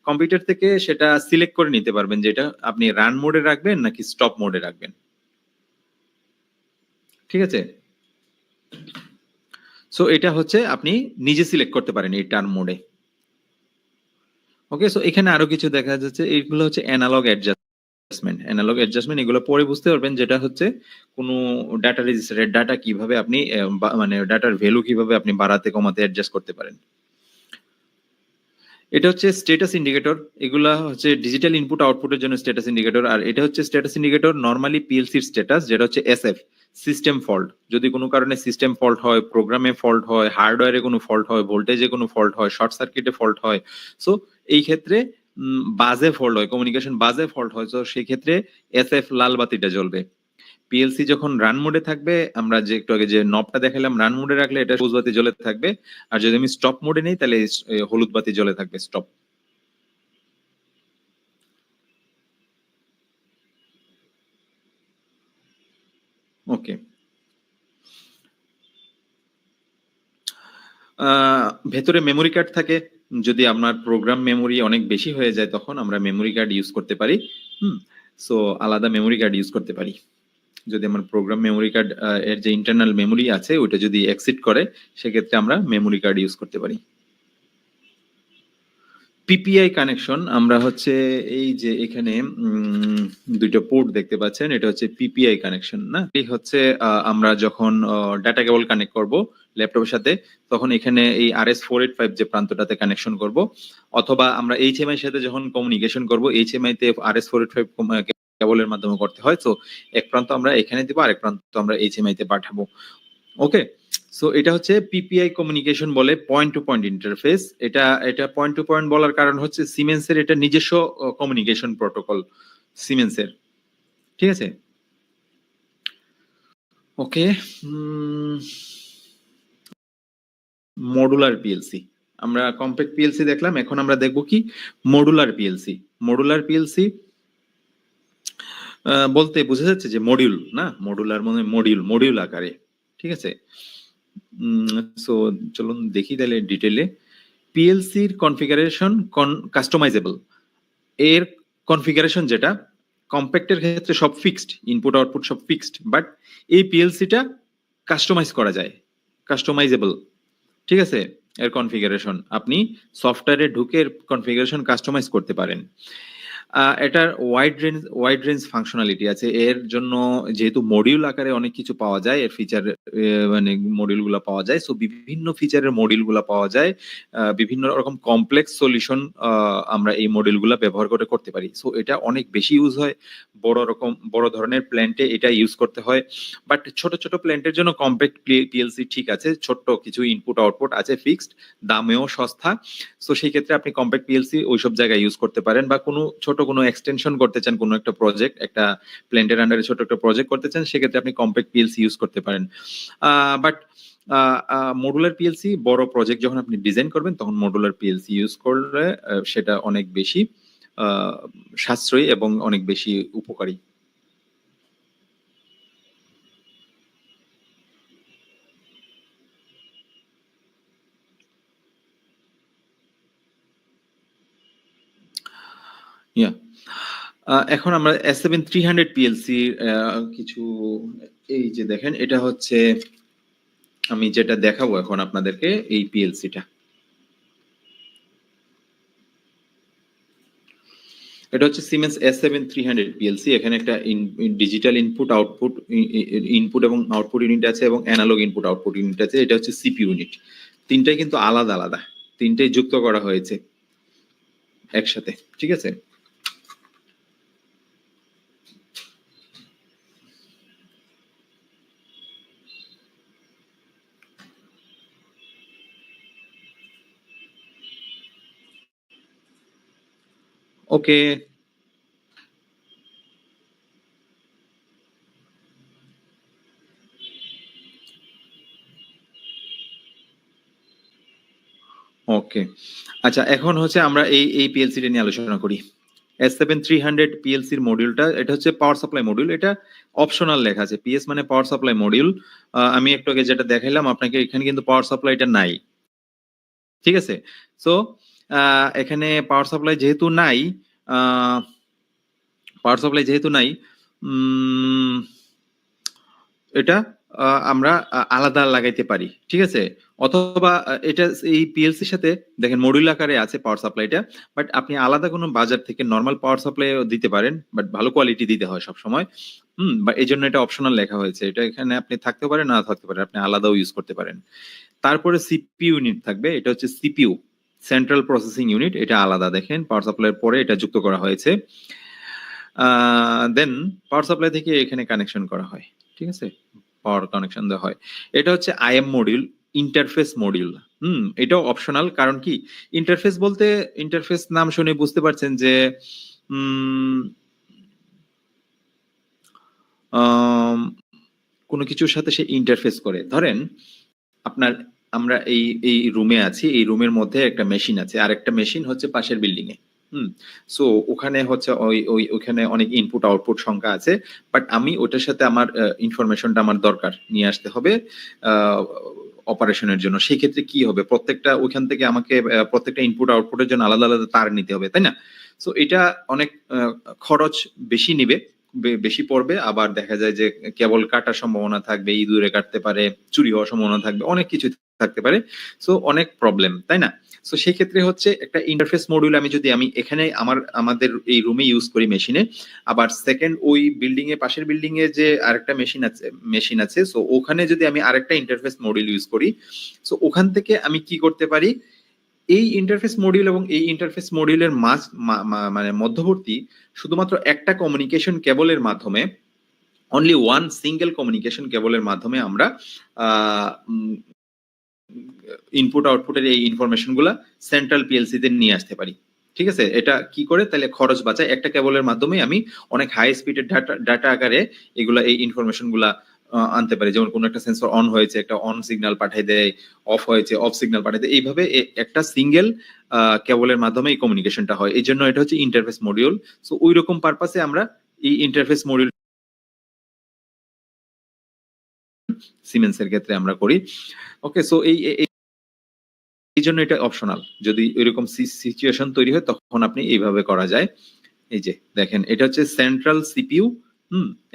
কম্পিউটার থেকে সেটা সিলেক্ট করে নিতে পারবেন যে এটা আপনি রান মোডে রাখবেন নাকি স্টপ মোডে রাখবেন, ঠিক আছে। সো এটা হচ্ছে আপনি নিজে সিলেক্ট করতে পারেন এই টার্ম মোডে। ওকে, সো এখানে আরো কিছু দেখা যাচ্ছে, এগুলো হচ্ছে অ্যানালগ অ্যাডজাস্টমেন্ট। এগুলো পরে বুঝতে পারবেন, যেটা হচ্ছে কোনো ডাটা রেজিস্টারের ডাটা কিভাবে আপনি মানে ডাটার ভ্যালু কিভাবে আপনি বাড়াতে কমাতে অ্যাডজাস্ট করতে পারেন। এটা হচ্ছে স্ট্যাটাস ইন্ডিকেটর। এগুলা হচ্ছে ডিজিটাল ইনপুট আউটপুটের জন্য স্ট্যাটাস ইন্ডিকেটর। আর এটা হচ্ছে স্ট্যাটাস ইন্ডিকেটর নরমালি পিএলসির স্ট্যাটাস, যেটা হচ্ছে এসএফ, সিস্টেম ফল্ট। যদি কোনো কারণে সিস্টেম ফল্ট হয়, প্রোগ্রামে ফল্ট হয়, হার্ডওয়্যারে কোনো ফল্ট হয়, ভোল্টেজে কোনো ফল্ট হয়, শর্ট সার্কিটে ফল্ট হয়, সো এই ক্ষেত্রে বাজে ফল্ট হয়, কমিউনিকেশন বাজে ফল্ট হয়, তো সেই ক্ষেত্রে এসএফ লাল বাতিটা জ্বলবে। পিএলসি যখন রান মোডে থাকবে, আমরা যে একটু আগে যে নবটা দেখালাম, রান মোডে রাখলে এটা সবুজ বাতি জ্বলে থাকবে, আর যদি আমি স্টপ মোডে নেই তাহলে হলুদ বাতি জ্বলে থাকবে, স্টপ। ওকে, ভেতরে মেমোরি কার্ড থাকে। যদি আপনার প্রোগ্রাম মেমোরি অনেক বেশি হয়ে যায় তখন আমরা মেমোরি কার্ড ইউজ করতে পারি। সো আলাদা মেমোরি কার্ড ইউজ করতে পারি। যদি আমার প্রোগ্রাম মেমোরি কার্ড এর যে ইন্টারনাল মেমোরি আছে ওইটা যদি এক্সিড করে, সেক্ষেত্রে আমরা মেমোরি কার্ড ইউজ করতে পারি। পিপিআই কানেকশন, আমরা হচ্ছে এই যে এখানে দুইটা পোর্ট দেখতে পাচ্ছেন, এটা হচ্ছে পিপিআই কানেকশন না। এই হচ্ছে আমরা যখন ডাটা কেবল কানেক্ট করব ল্যাপটপের সাথে, তখন এখানে এই RS485 যে প্রান্তটাতে কানেকশন করব, অথবা আমরা এইচএমআই এর সাথে যখন কমিউনিকেশন করব, এইচএমআই তে RS485 কেবলের মাধ্যমে করতে হয়। তো এক প্রান্ত আমরা এখানে দিব, আরেক প্রান্ত আমরা এইচএমআই তে পাঠাবো। ওকে, সো এটা হচ্ছে পিপিআই কমিউনিকেশন বলে, পয়েন্ট টু পয়েন্ট ইন্টারফেস। এটা পয়েন্ট টু পয়েন্ট বলার কারণ হচ্ছে সিমেন্সের এটা নিজস্ব কমিউনিকেশন প্রোটোকল সিমেন্সের, ঠিক আছে। ওকে, মডুলার পিএলসি। আমরা কম্প্যাক্ট পিএলসি দেখলাম, এখন আমরা দেখব কি মডুলার পিএলসি। মডুলার পিএলসি বলতে বোঝা যাচ্ছে যে মডিউল, না মডুলার মানে মডিউল আকারে, ঠিক আছে। সো চলুন দেখি তাহলে ডিটেলে। পিএলসির কনফিগারেশন কাস্টমাইজেবল। এর কনফিগারেশন যেটা কম্প্যাক্টের ক্ষেত্রে সব ফিক্সড, ইনপুট আউটপুট সব ফিক্সড, বাট এই পিএলসিটা কাস্টমাইজ করা যায়, কাস্টমাইজেবল, ঠিক আছে। এর কনফিগারেশন আপনি সফটওয়্যারে ঢুকে কনফিগারেশন কাস্টমাইজ করতে পারেন। এটার ওয়াইড রেঞ্জ ফাংশনালিটি আছে। এর জন্য যেহেতু মডিউল আকারে অনেক কিছু পাওয়া যায়, এর ফিচার মানে মডিউল গুলা পাওয়া যায়, সো বিভিন্ন ফিচারের মডিউল গুলা পাওয়া যায়, বিভিন্ন রকম কমপ্লেক্স সলিউশন আমরা এই মডিউল গুলা ব্যবহার করে করতে পারি। সো এটা অনেক বেশি ইউজ হয়, বড় ধরনের প্ল্যান্টে এটা ইউজ করতে হয়, বাট ছোট ছোট প্ল্যান্টের জন্য কম্প্যাক্ট পিএলসি ঠিক আছে, ছোট্ট কিছু ইনপুট আউটপুট আছে ফিক্সড, দামেও সস্তা। সো সেই ক্ষেত্রে আপনি কম্প্যাক্ট পিএলসি ওইসব জায়গায় ইউজ করতে পারেন, বা কোনো এক্সটেনশন করতে চান, কোনো একটা প্রজেক্ট, একটা প্ল্যান্টের আন্ডারে ছোট একটা প্রজেক্ট করতে চান, সেক্ষেত্রে আপনি কম্প্যাক্ট পিএলসি ইউজ করতে পারেন। বাট মডুলার পিএলসি বড় প্রজেক্ট যখন আপনি ডিজাইন করবেন, তখন মডুলার পিএলসি ইউজ করলে সেটা অনেক বেশি সাশ্রয়ী এবং অনেক বেশি উপকারী। এখন আমরা S7300 পিএলসি কিছু, এই যে দেখেন, এটা হচ্ছে আমি যেটা দেখাবো এখন আপনাদেরকে, এই পিএলসিটা। এটা হচ্ছে সিমেন্স S7300 পিএলসি। এখানে একটা ডিজিটাল ইনপুট এবং আউটপুট ইউনিট আছে, এবং অ্যানালগ ইনপুট আউটপুট ইউনিট আছে। এটা হচ্ছে সিপি ইউনিট। তিনটাই কিন্তু আলাদা আলাদা, তিনটাই যুক্ত করা হয়েছে একসাথে, ঠিক আছে। ওকে, ওকে, আচ্ছা, এখন হচ্ছে আমরা এই পিএলসি টা নিয়ে আলোচনা করি। S7300 পিএলসির মডিউলটা, এটা হচ্ছে পাওয়ার সাপ্লাই মডিউল। এটা অপশনাল লেখা আছে, পিএস মানে পাওয়ার সাপ্লাই মডিউল। আমি একটু আগে যেটা দেখাইলাম আপনাকে, এখানে কিন্তু পাওয়ার সাপ্লাইটা নাই, ঠিক আছে। সো এখানে পাওয়ার সাপ্লাই যেহেতু নাই, এটা আমরা আলাদা লাগাইতে পারি, ঠিক আছে। অথবা এটা এই পিএলসির সাথে দেখেন মডিউল আকারে আছে পাওয়ার সাপ্লাইটা, বাট আপনি আলাদা কোনো বাজার থেকে নরমাল পাওয়ার সাপ্লাই দিতে পারেন, বাট ভালো কোয়ালিটি দিতে হয় সব সময়। বা এই জন্য এটা অপশনাল লেখা হয়েছে। এটা এখানে আপনি থাকতে পারেন, না থাকতে পারেন, আপনি আলাদাও ইউজ করতে পারেন। তারপরে সিপিইউ ইউনিট থাকবে, এটা হচ্ছে সিপিইউ, সেন্ট্রাল প্রসেসিং ইউনিট। এটা আলাদা, দেখেন পাওয়ার সাপ্লাইয়ের পরে এটা যুক্ত করা হয়েছে। দেন পাওয়ার সাপ্লাই থেকে এখানে কানেকশন করা হয়, ঠিক আছে, পাওয়ার কানেকশন দেওয়া হয়। এটা হচ্ছে আইএম মডিউল, ইন্টারফেস মডিউল। এটাও অপশনাল। কারণ কি, ইন্টারফেস বলতে, ইন্টারফেস নাম শুনে বুঝতে পারছেন যে কোনো কিছুর সাথে সে ইন্টারফেস করে। ধরেন আমরা এই রুমে আছি, এই রুমের মধ্যে একটা মেশিন আছে, আর একটা মেশিন হচ্ছে পাশের বিল্ডিং এ। সো ওখানে হচ্ছে ওখানে অনেক ইনপুট আউটপুট সংখ্যা আছে, বাট আমি ওটার সাথে আমার ইনফরমেশনটা আমার দরকার নিয়ে আসতে হবে অপারেশনের জন্য। সেই ক্ষেত্রে কি হবে, প্রত্যেকটা ওইখান থেকে আমাকে প্রত্যেকটা ইনপুট আউটপুটের জন্য আলাদা আলাদা তার নিতে হবে, তাই না? সো এটা অনেক খরচ বেশি নিবে, বেশি পড়বে। আবার দেখা যায় যে কেবল কাটার সম্ভাবনা থাকবে, ইঁদুরে কাটতে পারে, চুরি হওয়ার সম্ভাবনা থাকবে, অনেক কিছু থাকতে পারে। সো অনেক প্রবলেম, তাই না? সো সেই ক্ষেত্রে হচ্ছে একটা ইন্টারফেস মডিউল আমি এখানে আমাদের এই রুমে ইউজ করি মেশিনে, আবার সেকেন্ড ওই বিল্ডিং এ, পাশের বিল্ডিং এ যে আরেকটা মেশিন আছে, সো ওখানে যদি আমি আরেকটা ইন্টারফেস মডিউল ইউজ করি, সো ওখান থেকে আমি কি করতে পারি, এই ইন্টারফেস মডিউল এবং এই ইন্টারফেস মডিউলের মানে মধ্যবর্তী শুধুমাত্র একটা কমিউনিকেশন কেবলের মাধ্যমে, অনলি ওয়ান সিঙ্গেল কমিউনিকেশন কেবলের মাধ্যমে আমরা ইনপুট আউটপুটের এই ইনফরমেশন গুলা সেন্ট্রাল পিএলসি তে নিয়ে আসতে পারি, ঠিক আছে। এটা কি করে, তাহলে খরচ বাঁচায়। একটা কেবলের মাধ্যমে আমি অনেক হাই স্পিডের ডাটা আকারে এগুলা, এই ইনফরমেশন গুলা আনতে পারি, যেমন কোনো একটা সেন্সর অন হয়েছে, একটা অন সিগন্যাল পাঠিয়ে দেয়, অফ হয়েছে অফ সিগন্যাল পাঠিয়ে দেয়। এইভাবে একটা সিঙ্গেল কেবলের মাধ্যমে এই কমিউনিকেশনটা হয়। এই জন্য এটা হচ্ছে ইন্টারফেস মডিউল। সো ওই রকম পারপাসে আমরা এই ইন্টারফেস মডিউল সিমেন্সের ক্ষেত্রে আমরা করি। ওকে, সো এই জন্য এটা অপশনাল। যদি এরকম সিচুয়েশন তৈরি হয় তখন আপনি এইভাবে করা যায়। এই যে দেখেন, এটা হচ্ছে সেন্ট্রাল সিপিইউ।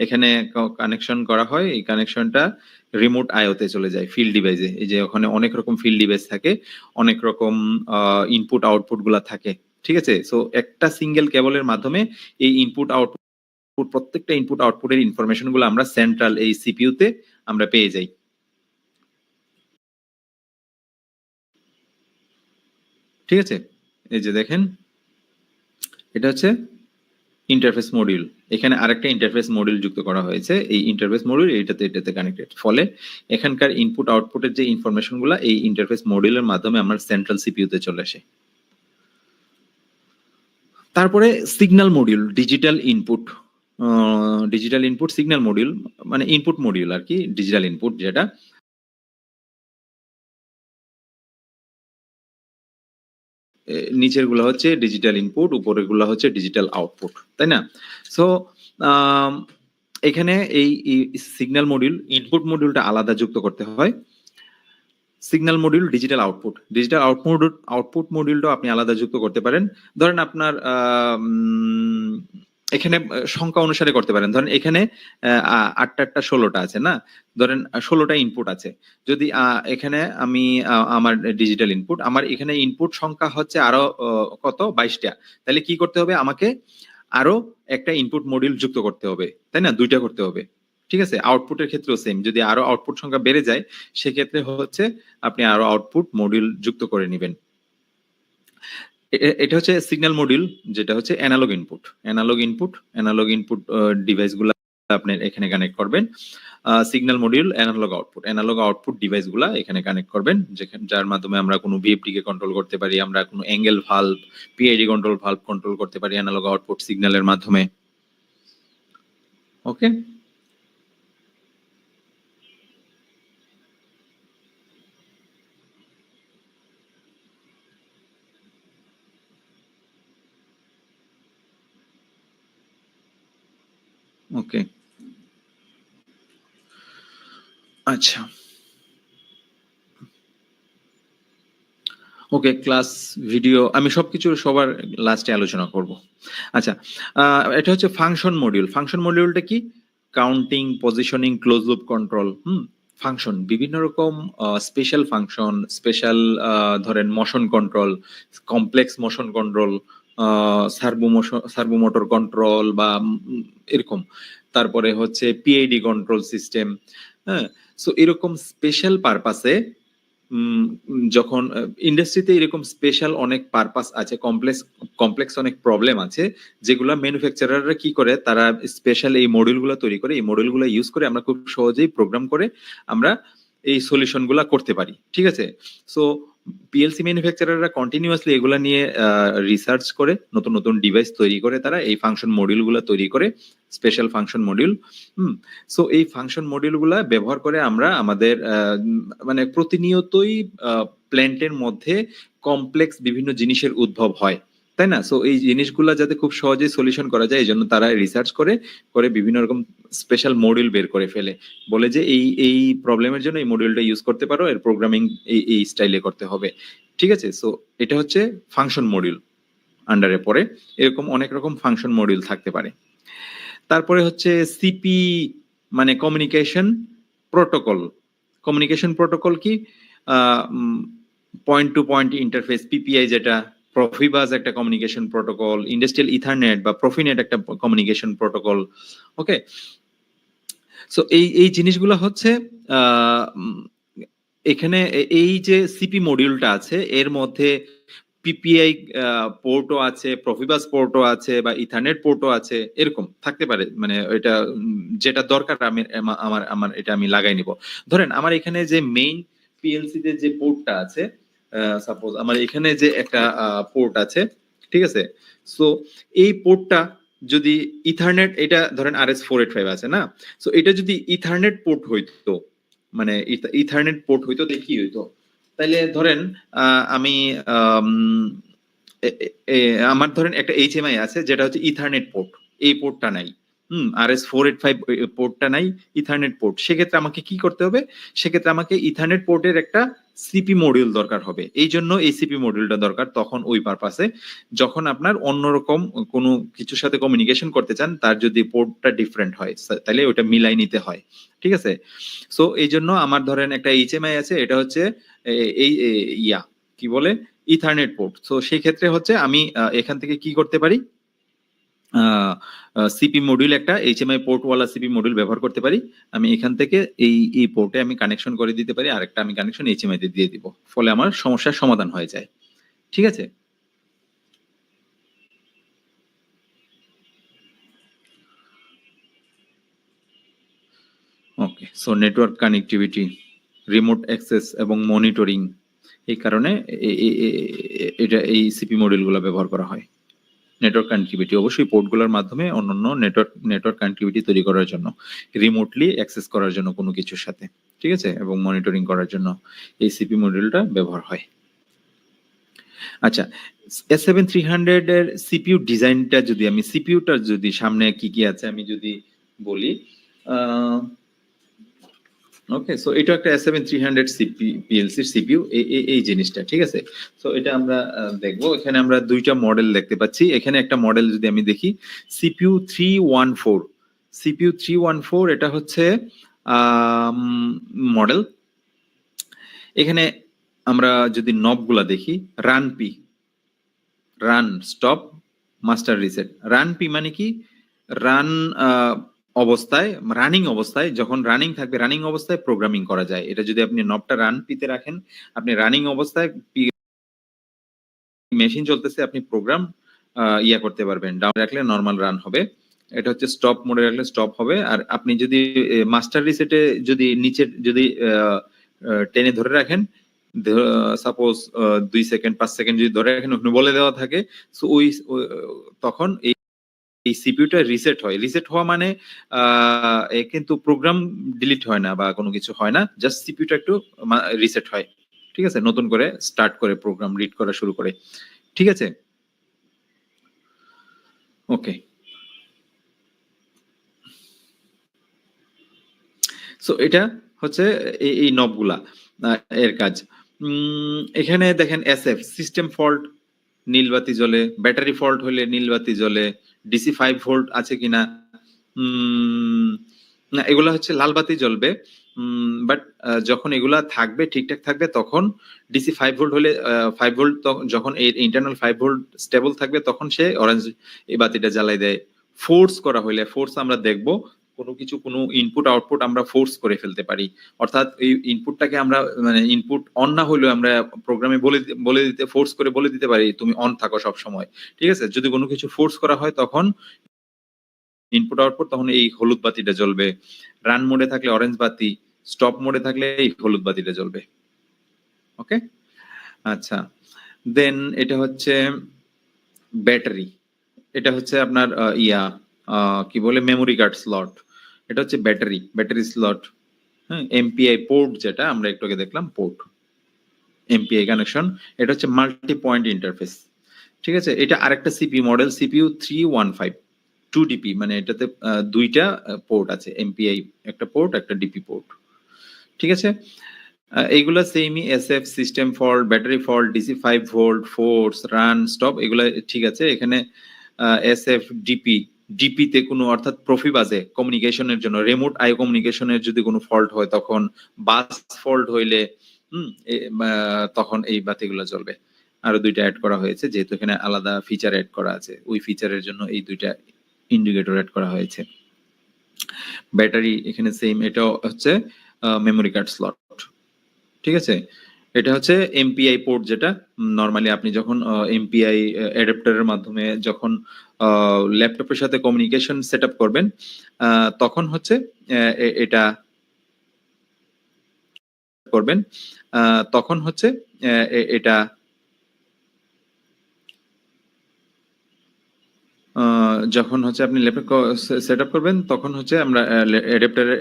এখানে কানেকশন করা হয়, এই কানেকশনটা রিমোট আইওতে চলে যায়, ফিল্ড ডিভাইসে। এই যে ওখানে অনেক রকম ফিল্ড ডিভাইস থাকে, অনেক রকম ইনপুট আউটপুট গুলা থাকে, ঠিক আছে। সো একটা সিঙ্গেল কেবলের মাধ্যমে এই ইনপুট আউটপুট, প্রত্যেকটা ইনপুট আউটপুটের ইনফরমেশন গুলো আমরা সেন্ট্রাল এই সিপিইউ তে আমরা পেয়ে যাই। ঠিক আছে, এই যে দেখেন, এটা হচ্ছে ইন্টারফেস মডিউল। এখানে আরেকটা ইন্টারফেস মডিউল যুক্ত করা হয়েছে। এই ইন্টারফেস মডিউল এটাতে কানেক্টেড, ফলে এখানকার ইনপুট আউটপুটের যে ইনফরমেশন গুলা এই ইন্টারফেস মডিউলের মাধ্যমে আমার সেন্ট্রাল সিপিইউ তে চলে আসে। তারপরে signal module, digital input signal module, মানে ইনপুট মডিউল আর কি, ডিজিটাল ইনপুট যেটা। নিচের গুলো হচ্ছে ডিজিটাল ইনপুট, উপরের গুলো হচ্ছে ডিজিটাল আউটপুট, তাই না? সো এখানে এই সিগন্যাল মডিউল, ইনপুট মডিউলটা আলাদা যুক্ত করতে হয়। সিগন্যাল মডিউল, ডিজিটাল আউটপুট মডিউলটা আপনি আলাদা যুক্ত করতে পারেন। ধরেন আপনার এখানে সংখ্যা অনুসারে করতে পারেন। ধরেন এখানে 8টা 16টা আছে না, ধরেন 16টা ইনপুট আছে। যদি এখানে আমি আমার ডিজিটাল ইনপুট, আমার এখানে ইনপুট সংখ্যা হচ্ছে আরো কত 22টা, তাহলে কি করতে হবে, আমাকে আরো একটা ইনপুট মডিউল যুক্ত করতে হবে, তাই না? 2টা করতে হবে, ঠিক আছে। আউটপুটের ক্ষেত্রেও সেম, যদি আরো আউটপুট সংখ্যা বেড়ে যায় সেক্ষেত্রে হচ্ছে আপনি আরো আউটপুট মডিউল যুক্ত করে নেবেন। এটা হচ্ছে সিগন্যাল মডিউল, যেটা হচ্ছে অ্যানালগ ইনপুট ডিভাইস গুলা আপনি এখানে কানেক্ট করবেন। Signal module analog output device গুলা এখানে কানেক্ট করবেন, যার মাধ্যমে আমরা কোনো ভিএফডি কে কন্ট্রোল করতে পারি, আমরা কোনো angle valve, PID valve control করতে পারি অ্যানালগ আউটপুট সিগন্যালের মাধ্যমে। ওকে, ওকে, আচ্ছা, ওকে। ক্লাস ভিডিও আমি সবকিছু সবার লাস্টে আলোচনা করব। আচ্ছা, এটা হচ্ছে ফাংশন মডিউল। ফাংশন মডিউলটা কি? Counting, positioning, close loop control. Function, বিভিন্ন রকম স্পেশাল ফাংশন, স্পেশাল ধরেন motion control, complex motion control, servo motor control বা এরকম। তারপরে হচ্ছে পিআইডি কন্ট্রোল সিস্টেম। হ্যাঁ, সো এরকম স্পেশাল পারপাসে যখন ইন্ডাস্ট্রিতে এরকম স্পেশাল অনেক পারপাস আছে, কমপ্লেক্স অনেক প্রবলেম আছে, যেগুলো ম্যানুফ্যাকচারাররা কি করে, তারা স্পেশাল এই মডিউলগুলো তৈরি করে, এই মডিউলগুলো ইউজ করে আমরা খুব সহজেই প্রোগ্রাম করে আমরা এই সলিউশনগুলো করতে পারি, ঠিক আছে। সো পিএলসি ম্যানুফ্যাকচারাররা কন্টিনিউয়াসলি এগুলা নিয়ে রিসার্চ করে নতুন নতুন ডিভাইস তৈরি করে, তারা এই ফাংশন মডিউলগুলো তৈরি করে, স্পেশাল ফাংশন মডিউল। সো এই ফাংশন মডিউলগুলা ব্যবহার করে আমরা আমাদের মানে প্রতিনিয়তই প্ল্যান্টের মধ্যে কমপ্লেক্স বিভিন্ন জিনিসের উদ্ভব হয়, তাই না? সো এই জিনিসগুলা যাতে খুব সহজেই সলিউশন করা যায়, এই জন্য তারা রিসার্চ করে বিভিন্ন রকম স্পেশাল মডিউল বের করে ফেলে, বলে যে এই প্রবলেমের জন্য এই মডিউলটা ইউজ করতে পারো, এর প্রোগ্রামিং এই স্টাইলে করতে হবে, ঠিক আছে। সো এটা হচ্ছে ফাংশন মডিউল আন্ডারে পড়ে। এরকম অনেক রকম ফাংশন মডিউল থাকতে পারে। তারপরে হচ্ছে সিপি, মানে কমিউনিকেশন প্রোটোকল। কমিউনিকেশন প্রোটোকল কি? Point to point interface, PPI, যেটা প্রফিবাস একটা কমিউনিকেশন প্রোটোকল, ইন্ডাস্ট্রিয়াল ইথারনেট বা প্রফিনেট একটা কমিউনিকেশন প্রোটোকল। ওকে, সো এই জিনিসগুলো হচ্ছে এখানে এই যে সিপি মডিউলটা আছে এর মধ্যে পিপিআই পোর্টও আছে, প্রফিবাস পোর্টও আছে, বা ইথারনেট পোর্টও আছে, এরকম থাকতে পারে। মানে এটা যেটা দরকার আমি আমার এটা আমি লাগাই নিব। ধরেন আমার এখানে যে মেইন পিএলসি তে যে পোর্টটা আছে, সাপোজ আমার এখানে যে একটা পোর্ট আছে, ঠিক আছে। সো এই পোর্টটা যদি ইথারনেট, এটা ধরেন RS485 আছে না, সো এটা যদি ইথারনেট পোর্ট হইতো, মানে ইথারনেট পোর্ট হইতো তাহলে কি হইতো, তাইলে ধরেন আমি আম, আমার ধরেন একটা HMI আছে যেটা হচ্ছে ইথারনেট পোর্ট, এই পোর্টটা নাই, RS485 পোর্টটা নাই, ইথারনেট পোর্ট, সেক্ষেত্রে আমাকে কি করতে হবে, সেক্ষেত্রে আমাকে ইথারনেট পোর্টের একটা সিপি মডিউল দরকার হবে, এই জন্য এই সিপি মডিউলটা দরকার তখন ওই পারপাসে, যখন আপনার অন্যরকম কোনো কিছুর সাথে কমিউনিকেশন করতে চান, তার যদি পোর্টটা ডিফারেন্ট হয় তাহলে ওটা মিলাই নিতে হয়, ঠিক আছে। সো এই জন্য আমার ধরেন একটা HMI আছে, এটা হচ্ছে এই ইয়া কি বলে ইথারনেট পোর্ট, তো সেই ক্ষেত্রে হচ্ছে আমি এখান থেকে কি করতে পারি, সিপি মডিউল, একটা HMI পোর্ট ওয়ালা সিপি মডিউল ব্যবহার করতে পারি, আমি এখান থেকে এই পোর্টে আমি কানেকশন করে দিতে পারি, আরেকটা আমি কানেকশন HMI তে দিয়ে দিব, ফলে আমার সমস্যার সমাধান হয়ে যায়, ঠিক আছে। Okay, so network connectivity, remote access এবং মনিটরিং, এই কারণে এটা এই সিপি মডিউলগুলো ব্যবহার করা হয়। নেটওয়ার্ক কানেক্টিভিটি অবশ্যই পোর্টগুলোর মাধ্যমে অন্যান্য নেটওয়ার্ক কানেক্টিভিটি তৈরি করার জন্য, রিমোটলি অ্যাক্সেস করার জন্য কোনো কিছুর সাথে, ঠিক আছে, এবং মনিটরিং করার জন্য এই সিপি মডিউলটা ব্যবহার হয়। আচ্ছা, S7300 এর সিপিইউ ডিজাইনটা যদি আমি সিপিইউটার যদি সামনে কি কি আছে আমি যদি বলি, ওকে, সো এটা একটা S7300 PLC সিপিইউ, এই জিনিসটা, ঠিক আছে। সো এটা আমরা দেখবো, এখানে আমরা দুইটা মডেল দেখতে পাচ্ছি, এখানে একটা মডেল যদি আমি দেখি CPU 314, CPU 314 এটা হচ্ছে মডেল। এখানে আমরা যদি নবগুলা দেখি, run P, run stop, master reset. Run P মানে কি, রান অবস্থায়, রানিং অবস্থায়, যখন রানিং থাকবে, রানিং অবস্থায় প্রোগ্রামিং করা যায়, এটা যদি আপনি নবটা রান পিতে রাখেন, আপনি রানিং অবস্থায় মেশিন চলতেছে, আপনি প্রোগ্রাম ইয়া করতে পারবেন, ডাউন রাখলে নরমাল রান হবে, এটা হচ্ছে স্টপ মোডে রাখলে স্টপ হবে। আর আপনি যদি মাস্টার রিসেটে যদি নিচে যদি টেনে ধরে রাখেন, সাপোজ 2 সেকেন্ড 5 সেকেন্ড যদি ধরে রাখেন, ওখানে বলে দেওয়া থাকে, সো ওই তখন এই সিপিইউটা রিসেট হয়। রিসেট হওয়া মানে কিন্তু প্রোগ্রাম ডিলিট হয় না বা কোনো কিছু হয় না, জাস্ট সিপিইউটা একটু রিসেট হয়, ঠিক আছে, নতুন করে স্টার্ট করে প্রোগ্রাম রিড করা শুরু করে, ঠিক আছে। ওকে, সো এটা হচ্ছে এই নবগুলা এর কাজ। এখানে দেখেন SF সিস্টেম ফল্ট, নীলবাতি জ্বলে, ব্যাটারি ফল্ট হলে নীলবাতি জ্বলে, DC 5 ভোল্ট আছে কিনা, না এগুলা হচ্ছে লাল বাতি জ্বলবে, বাট যখন এগুলা থাকবে ঠিকঠাক থাকবে তখন DC 5 ভোল্ট হলে 5 ভোল্ট যখন এই ইন্টারনাল 5 ভোল্ট স্টেবল থাকবে তখন সে অরেঞ্জ এই বাতিটা জ্বালাই দেয়। ফোর্স করা হইলে, ফোর্স আমরা দেখব কোনো কিছু, কোনো ইনপুট আউটপুট আমরা ফোর্স করে ফেলতে পারি, অর্থাৎ এই ইনপুটটাকে আমরা মানে ইনপুট অন না হইলেও আমরা প্রোগ্রামে বলে দিতে, ফোর্স করে বলে দিতে পারি তুমি অন থাকো সব সময়, ঠিক আছে। যদি কোনো কিছু ফোর্স করা হয় তখন ইনপুট আউটপুট, তখন এই হলুদ বাতিটা জ্বলবে, রান মোডে থাকলে অরেঞ্জ বাতি, স্টপ মোডে থাকলে এই হলুদ বাতিটা জ্বলবে, ওকে। আচ্ছা, দেন এটা হচ্ছে ব্যাটারি, এটা হচ্ছে আপনার ইয়া কি বলে মেমোরি কার্ড স্লট, এটা হচ্ছে ব্যাটারি স্লট, হ্যাঁ। এমপিআই পোর্ট, যেটা আমরা একটু আগে দেখলাম পোর্ট, এমপিআই কানেকশন, এটা হচ্ছে মাল্টি পয়েন্ট ইন্টারফেস, ঠিক আছে। এটা আরেকটা সিপি মডেল, CPU 315 2DP, মানে এটাতে দুইটা পোর্ট আছে, এমপিআই একটা পোর্ট, একটা ডিপি পোর্ট, ঠিক আছে। এইগুলা সেমই, SF system fault, battery fault, DC 5 volt, force, run, stop, এগুলা ঠিক আছে। এখানে SF ডিপি তে কোনো, অর্থাৎ প্রফিবাজে কমিউনিকেশনের জন্য, রিমোট আইও কমিউনিকেশনের যদি কোনো ফল্ট হয় তখন, বাস ফল্ট হইলে তখন এই বাতিগুলো জ্বলবে। আরো দুইটা অ্যাড করা হয়েছে, যেহেতু এখানে আলাদা ফিচার অ্যাড করা আছে, ওই ফিচারের জন্য এই দুইটা ইন্ডিকেটর অ্যাড করা হয়েছে। ব্যাটারি এখানে সেম, এটাও হচ্ছে মেমোরি কার্ড স্লট, ঠিক আছে। এটা হচ্ছে এমপিআই পোর্ট, যেটা নরমালি আপনি যখন এমপিআই অ্যাডাপ্টারের মাধ্যমে যখন ল্যাপটপের সাথে কমিউনিকেশন সেট আপ করবেন, তখন হচ্ছে এটা করবেন, তখন হচ্ছে এটা যখন হচ্ছে আপনি ল্যাপটপ সেট আপ করবেন তখন হচ্ছে আমরা অ্যাডাপ্টারের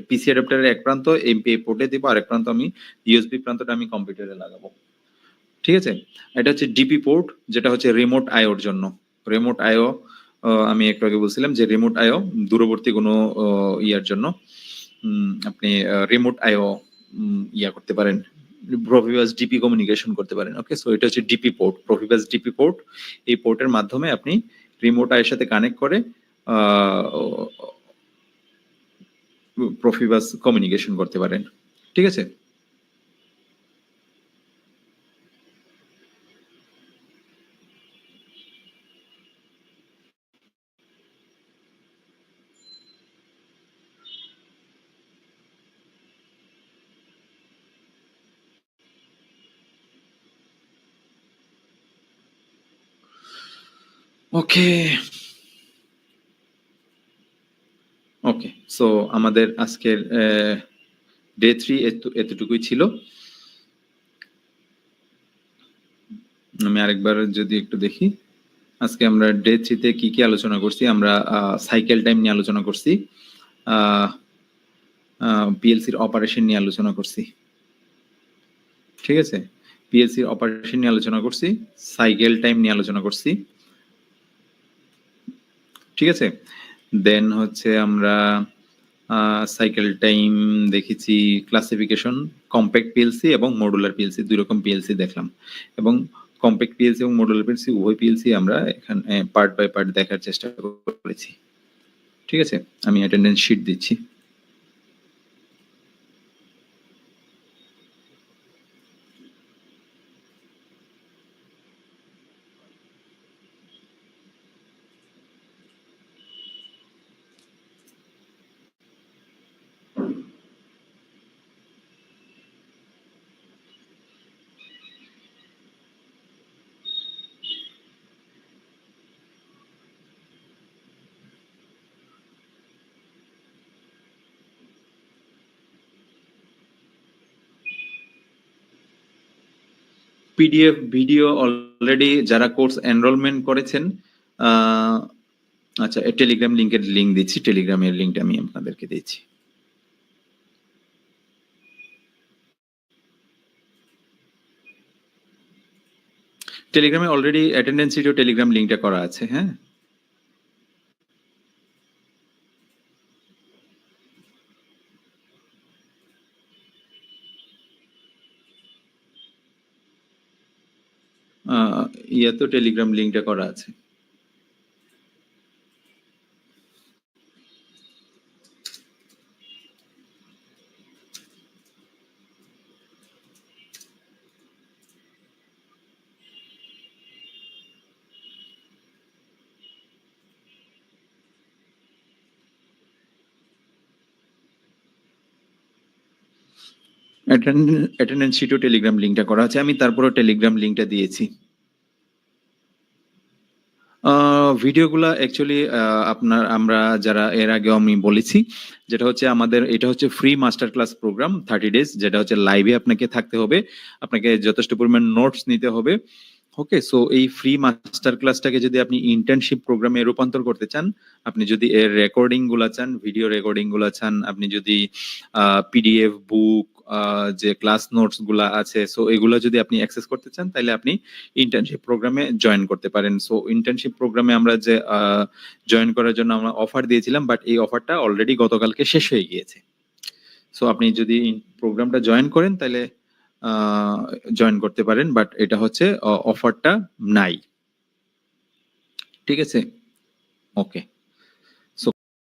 পিসি অ্যাডাপ্টারের এক প্রান্ত এই পোর্টে দিব, আর এক প্রান্ত আমি ইউএসবি প্রান্তটা আমি কম্পিউটারে লাগাবো। ঠিক আছে, এটা হচ্ছে ডিপি পোর্ট, যেটা হচ্ছে রিমোট আইওর জন্য। রিমোট আইও আমি একটু আগে বলছিলাম যে রিমোট আইও দূরবর্তী কোনো ইয়ার জন্য আপনি রিমোট আইও ইয়া করতে পারেন, প্রফিবাস ডিপি কমিউনিকেশন করতে পারেন। ওকে, সো এটা হচ্ছে ডিপি পোর্ট, প্রফিবাস ডিপি পোর্ট। এই পোর্টের মাধ্যমে আপনি রিমোট আইয়ের সাথে কানেক্ট করে প্রফিবাস কমিউনিকেশন করতে পারেন। ঠিক আছে, ওকে ওকে। সো আমাদের আজকের ডে 3 এতটুকুই ছিল। আমি আরেকবার যদি একটু দেখি, আজকে আমরা ডে 3 তে কি কি আলোচনা করছি। আমরা সাইকেল টাইম নিয়ে আলোচনা করছি, পিএলসির অপারেশন নিয়ে আলোচনা করছি। ঠিক আছে, পিএলসির অপারেশন নিয়ে আলোচনা করছি, সাইকেল টাইম নিয়ে আলোচনা করছি। ঠিক আছে, দেন হচ্ছে আমরা সাইকেল টাইম দেখেছি, ক্লাসিফিকেশন, কম্প্যাক্ট পিএলসি এবং মডুলার পিএলসি, দুই রকম পিএলসি দেখলাম। এবং কম্প্যাক্ট পিএলসি এবং মডুলার পিএলসি উভয় পিএলসি আমরা এখানে পার্ট বাই পার্ট দেখার চেষ্টা করেছি। ঠিক আছে, আমি অ্যাটেন্ডেন্স শিট দিচ্ছি। পিডিএফ ভিডিও অলরেডি যারা কোর্স এনরোলমেন্ট করেছেন, আচ্ছা টেলিগ্রাম লিংকের লিংক দিচ্ছি, টেলিগ্রামের লিংকটা আমি আপনাদেরকে দিচ্ছি। টেলিগ্রামে অলরেডি অ্যাটেন্ডেন্স শিট ও টেলিগ্রাম লিংকটা করা আছে। হ্যাঁ, তো টেলিগ্রাম লিংকটা করা আছে। অ্যাটেন্ডেন্স শিট ও টেলিগ্রাম লিংকটা করা আছে, আমি তারপরে টেলিগ্রাম লিংকটা দিয়েছি। ভিডিওগুলা অ্যাকচুয়ালি আমরা যারা এর আগেও আমি বলেছি, যেটা হচ্ছে আমাদের এটা হচ্ছে free master class program 30 days, যেটা হচ্ছে লাইভে আপনাকে থাকতে হবে, আপনাকে যথেষ্ট পরিমাণ নোটস নিতে হবে। ওকে, সো এই ফ্রি মাস্টার ক্লাসটাকে যদি আপনি ইন্টার্নশিপ প্রোগ্রামে রূপান্তর করতে চান, আপনি যদি এর রেকর্ডিং গুলা চান, ভিডিও রেকর্ডিং গুলা চান, আপনি যদি পিডিএফ বুক, যে ক্লাস নোটস গুলা আছে, সো এগুলো যদি আপনি অ্যাক্সেস করতে চান, তাহলে আপনি ইন্টার্নশিপ প্রোগ্রামে জয়েন করতে পারেন। সো ইন্টার্নশিপ প্রোগ্রামে আমরা যে জয়েন করার জন্য আমরা অফার দিয়েছিলাম, বাট এই অফারটা অলরেডি গতকালকে শেষ হয়ে গিয়েছে। সো আপনি যদি প্রোগ্রামটা জয়েন করেন তাহলে জয়েন করতে পারেন, বাট এটা হচ্ছে অফারটা নাই। ঠিক আছে, ওকে।